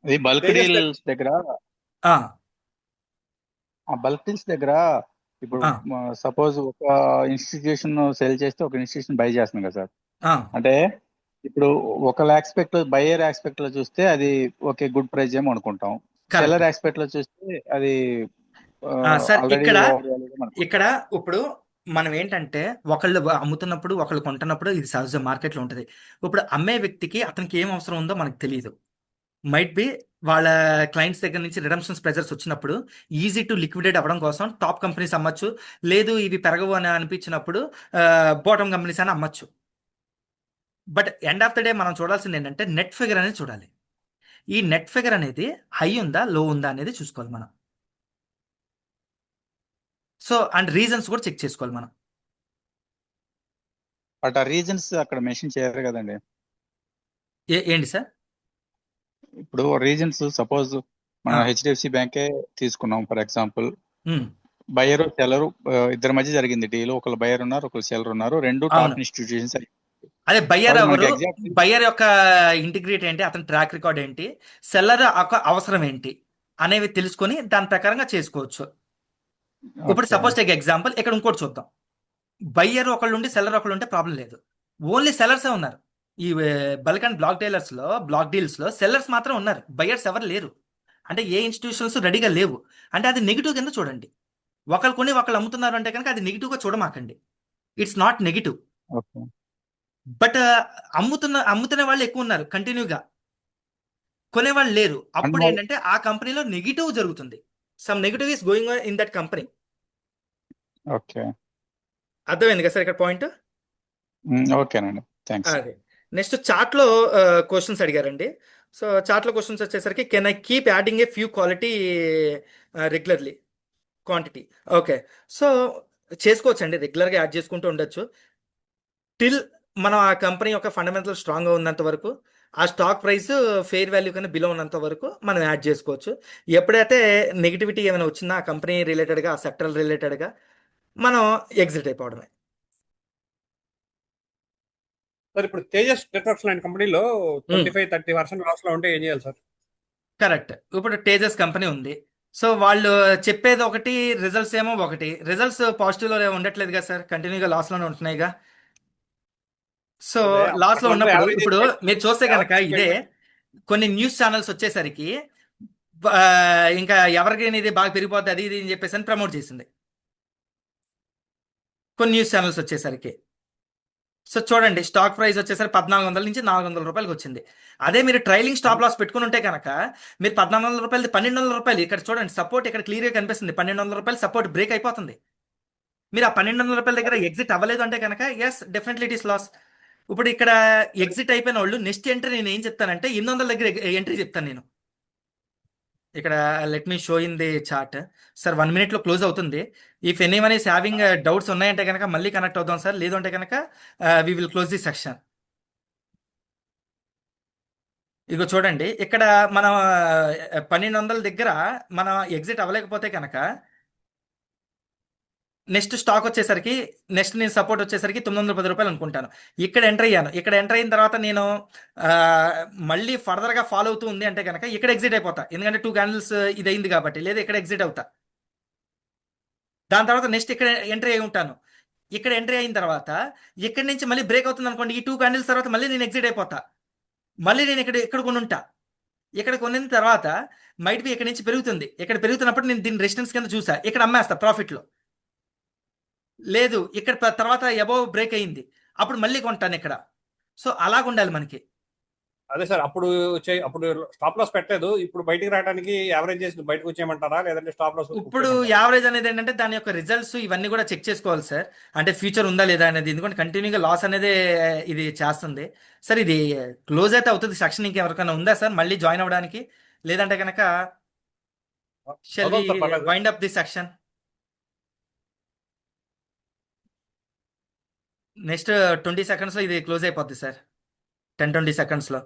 ఇది బల్క్ Tejas డీల్స్ దగ్గర, ఆ, ఆ బల్క్ డీల్స్ దగ్గర ఇప్పుడు ఆ. సపోజ్ ఒక ఇన్స్టిట్యూషన్ సెల్ చేస్తే ఒక ఇన్స్టిట్యూషన్ బై చేస్తుంది కదా సార్. ఆ, అంటే ఇప్పుడు ఒక ఆస్పెక్ట్ లో, బయ్యర్ ఆస్పెక్ట్ లో చూస్తే అది ఓకే గుడ్ ప్రైస్ ఏమో అనుకుంటాం. Correct. సెల్లర్ ఆస్పెక్ట్ లో చూస్తే అది సార్ ఆల్రెడీ ఇక్కడ ఇప్పుడు మనం ఏంటంటే ఒకళ్ళు అమ్ముతున్నప్పుడు ఒకళ్ళు కొంటున్నప్పుడు ఇది సహజ మార్కెట్లో ఉంటుంది. ఇప్పుడు అమ్మే వ్యక్తికి అతనికి ఏం అవసరం ఉందో మనకు తెలియదు. మైట్ బి వాళ్ళ క్లయింట్స్ దగ్గర నుంచి రిడమ్షన్స్ ప్రెజర్స్ వచ్చినప్పుడు ఈజీ టు లిక్విడేట్ అవ్వడం కోసం టాప్ కంపెనీస్ అమ్మచ్చు, లేదు ఇవి పెరగవు అని అనిపించినప్పుడు బాటమ్ కంపెనీస్ అని అమ్మచ్చు. But end of the day మనం చూడాల్సింది ఏంటంటే నెట్ ఫిగర్ అనేది చూడాలి. ఈ నెట్ ఫిగర్ అనేది హై ఉందా, లో ఉందా అనేది చూసుకోవాలి మనం. సో అండ్ రీజన్స్ కూడా చెక్ చేసుకోవాలి మనం. బట్ ఆ రీజన్స్ అక్కడ మెన్షన్ చేయరు కదండి. ఏంటి సార్? ఇప్పుడు రీజన్స్ సపోజ్ మన ఆ. హెచ్డిఎఫ్సి బ్యాంకే తీసుకున్నాం for example. Um, buyer seller ఇద్దరి మధ్య జరిగింది డీల్. ఒకళ్ళు బయర్ ఉన్నారు, ఒకళ్ళు సెలర్ ఉన్నారు, రెండు టాప్ అవును. ఇన్స్టిట్యూషన్స్. అదే బయ్యర్ సారీ ఎవరు, మనకి ఎగ్జాక్ట్ బయ్యర్ యొక్క ఇంటిగ్రిటీ ఏంటి, అతని ట్రాక్ రికార్డ్ ఏంటి, సెల్లర్ యొక్క అవసరం ఏంటి అనేవి తెలుసుకొని దాని ప్రకారంగా చేసుకోవచ్చు. ఇప్పుడు ఓకే సపోజ్ టేక్ ఎగ్జాంపుల్, ఇక్కడ ఇంకోటి చూద్దాం. బయ్యర్ ఒకళ్ళు ఉండి సెల్లర్ ఒకళ్ళు ఉంటే ప్రాబ్లం లేదు. ఓన్లీ సెల్లర్సే ఉన్నారు. ఈ బల్క్ అండ్ బ్లాక్ డీలర్స్ లో, బ్లాక్ డీల్స్ లో సెల్లర్స్ మాత్రం ఉన్నారు, బయ్యర్స్ ఎవరు లేరు. అంటే ఏ ఇన్స్టిట్యూషన్స్ రెడీగా లేవు. అంటే అది నెగిటివ్ కింద చూడండి. ఒకళ్ళు కొని ఒకళ్ళు అమ్ముతున్నారు అంటే కనుక అది నెగిటివ్గా చూడమాకండి. It's not negative. Okay but అమ్ముతున్న వాళ్ళు ఎక్కువ ఉన్నారు కంటిన్యూగా, కొనేవాళ్ళు లేరు. అంటే అప్పుడు మరి ఏంటంటే ఆ కంపెనీలో నెగిటివ్ జరుగుతుంది. Some negative is going in that company. Okay అర్థమైంది కదా సార్ ఇక్కడ పాయింట్? ఓకేనండి థ్యాంక్స్. అదే. నెక్స్ట్ చార్ట్లో క్వశ్చన్స్ అడిగారండి. సో చార్ట్లో క్వశ్చన్స్ వచ్చేసరికి can I keep adding a few quality regularly quantity. Okay, so చేసుకోవచ్చండి, రెగ్యులర్గా యాడ్ చేసుకుంటూ ఉండొచ్చు. టిల్ మనం ఆ కంపెనీ యొక్క ఫండమెంటల్ స్ట్రాంగ్గా ఉన్నంత వరకు, ఆ స్టాక్ ప్రైస్ ఫెయిర్ వాల్యూ కన్నా బిలో ఉన్నంత వరకు మనం యాడ్ చేసుకోవచ్చు. ఎప్పుడైతే నెగిటివిటీ ఏమైనా వచ్చిందా ఆ కంపెనీ రిలేటెడ్గా, ఆ సెక్టర్ రిలేటెడ్గా, మనం ఎగ్జిట్ అయిపోవడమే. సార్ ఇప్పుడు తేజస్ నెట్వర్క్స్ లాంటి కంపెనీలో 25-30% లాస్ లో ఉంటే ఏం చేయాలి సార్? కరెక్ట్. ఇప్పుడు తేజస్ కంపెనీ ఉంది. సో వాళ్ళు చెప్పేది ఒకటి, రిజల్ట్స్ ఏమో ఒకటి. రిజల్ట్స్ పాజిటివ్లో ఉండట్లేదు కదా సార్, కంటిన్యూగా లాస్లోనే ఉంటున్నాయిగా. సో అదే లాస్లో అక్కడ ఉన్నప్పుడు యావరేజ్ ఇప్పుడు మీరు చూస్తే కనుక యావరేజ్ ఇదే కొన్ని న్యూస్ ఛానల్స్ వచ్చేసరికి ఆ, ఇంకా ఎవరికైనా ఇది బాగా పెరిగిపోద్ది అది ఇది అని చెప్పేసి అని ప్రమోట్ చేసింది కొన్ని న్యూస్ ఛానల్స్ వచ్చేసరికి. సో చూడండి, స్టాక్ ప్రైస్ వచ్చేసరికి 1400 నుంచి 400 రూపాయలకి వచ్చింది. అదే మీరు ట్రైలింగ్ స్టాప్ లాస్ పెట్టుకుని ఉంటే కనుక మీరు 1400 రూపాయలు, 1200 రూపాయలు, ఇక్కడ చూడండి సపోర్ట్ ఇక్కడ క్లియర్గా కనిపిస్తుంది. 1200 రూపాయలు సపోర్ట్ బ్రేక్ అయిపోతుంది. మీరు ఆ 1200 రూపాయల దగ్గర ఎగ్జిట్ అవ్వలేదు అంటే కనుక yes definitely it is loss. ఇప్పుడు ఇక్కడ ఎగ్జిట్ అయిపోయిన వాళ్ళు నెక్స్ట్ ఎంట్రీ నేను ఏం చెప్తానంటే 800 దగ్గర ఎంట్రీ చెప్తాను నేను. ఇక్కడ let me show in the chart. Sir 1 minute లో క్లోజ్ అవుతుంది. If anyone is having doubts ఉన్నాయంటే కనుక మళ్ళీ కనెక్ట్ అవుదాం సార్, లేదు అంటే కనుక we will close the section. ఇగో చూడండి, ఇక్కడ మనం 1200 దగ్గర మనం ఎగ్జిట్ అవ్వలేకపోతే కనుక నెక్స్ట్ స్టాక్ వచ్చేసరికి, నెక్స్ట్ నేను సపోర్ట్ వచ్చేసరికి 910 రూపాయలు అనుకుంటాను. ఇక్కడ ఎంటర్ అయ్యాను. ఇక్కడ ఎంటర్ అయిన తర్వాత నేను ఆ, మళ్ళీ ఫర్దర్గా ఫాలో అవుతూ ఉంది అంటే కనుక ఇక్కడ ఎగ్జిట్ అయిపోతా, ఎందుకంటే 2 క్యాండిల్స్ ఇది అయింది కాబట్టి. లేదా ఇక్కడ ఎగ్జిట్ అవుతా. దాని తర్వాత నెక్స్ట్ ఇక్కడ ఎంట్రీ అయి ఉంటాను. ఇక్కడ ఎంట్రీ అయిన తర్వాత ఇక్కడి నుంచి మళ్ళీ బ్రేక్ అవుతుంది అనుకోండి, ఈ 2 క్యాండిల్స్ తర్వాత మళ్ళీ నేను ఎగ్జిట్ అయిపోతా. మళ్ళీ నేను ఇక్కడ కొన్ని ఉంటా. ఇక్కడ కొనిన తర్వాత మైట్ బి ఇక్కడ నుంచి పెరుగుతుంది. ఇక్కడ పెరుగుతున్నప్పుడు నేను దీన్ని రెసిస్టెన్స్ కింద చూసా, ఇక్కడ అమ్మేస్తా ప్రాఫిట్లో. లేదు ఇక్కడ తర్వాత అబోవ్ బ్రేక్ అయింది, అప్పుడు మళ్ళీ కొంటాను ఇక్కడ. సో అలాగ ఉండాలి మనకి. అదే సార్, అప్పుడు స్టాప్ లాస్ పెట్టలేదు, ఇప్పుడు బయటికి రావడానికి యావరేజ్ చేసి బయటకు వచ్చేయమంటారా, లేదంటే స్టాప్ లాస్ ఇప్పుడు యావరేజ్ అనేది ఏంటంటే దాని యొక్క రిజల్ట్స్ ఇవన్నీ కూడా చెక్ చేసుకోవాలి సార్. అంటే ఫ్యూచర్ ఉందా లేదా అనేది, ఎందుకంటే కంటిన్యూగా లాస్ అనేది ఇది చేస్తుంది. సార్ ఇది క్లోజ్ అయితే అవుతుంది సెక్షన్, ఇంకెవరికైనా ఉందా సార్ మళ్ళీ జాయిన్ అవ్వడానికి? లేదంటే కనుక shall we wind up the section? Next 20 seconds లో ఇది క్లోజ్ అయిపోద్ది సార్, 10-20 seconds లో.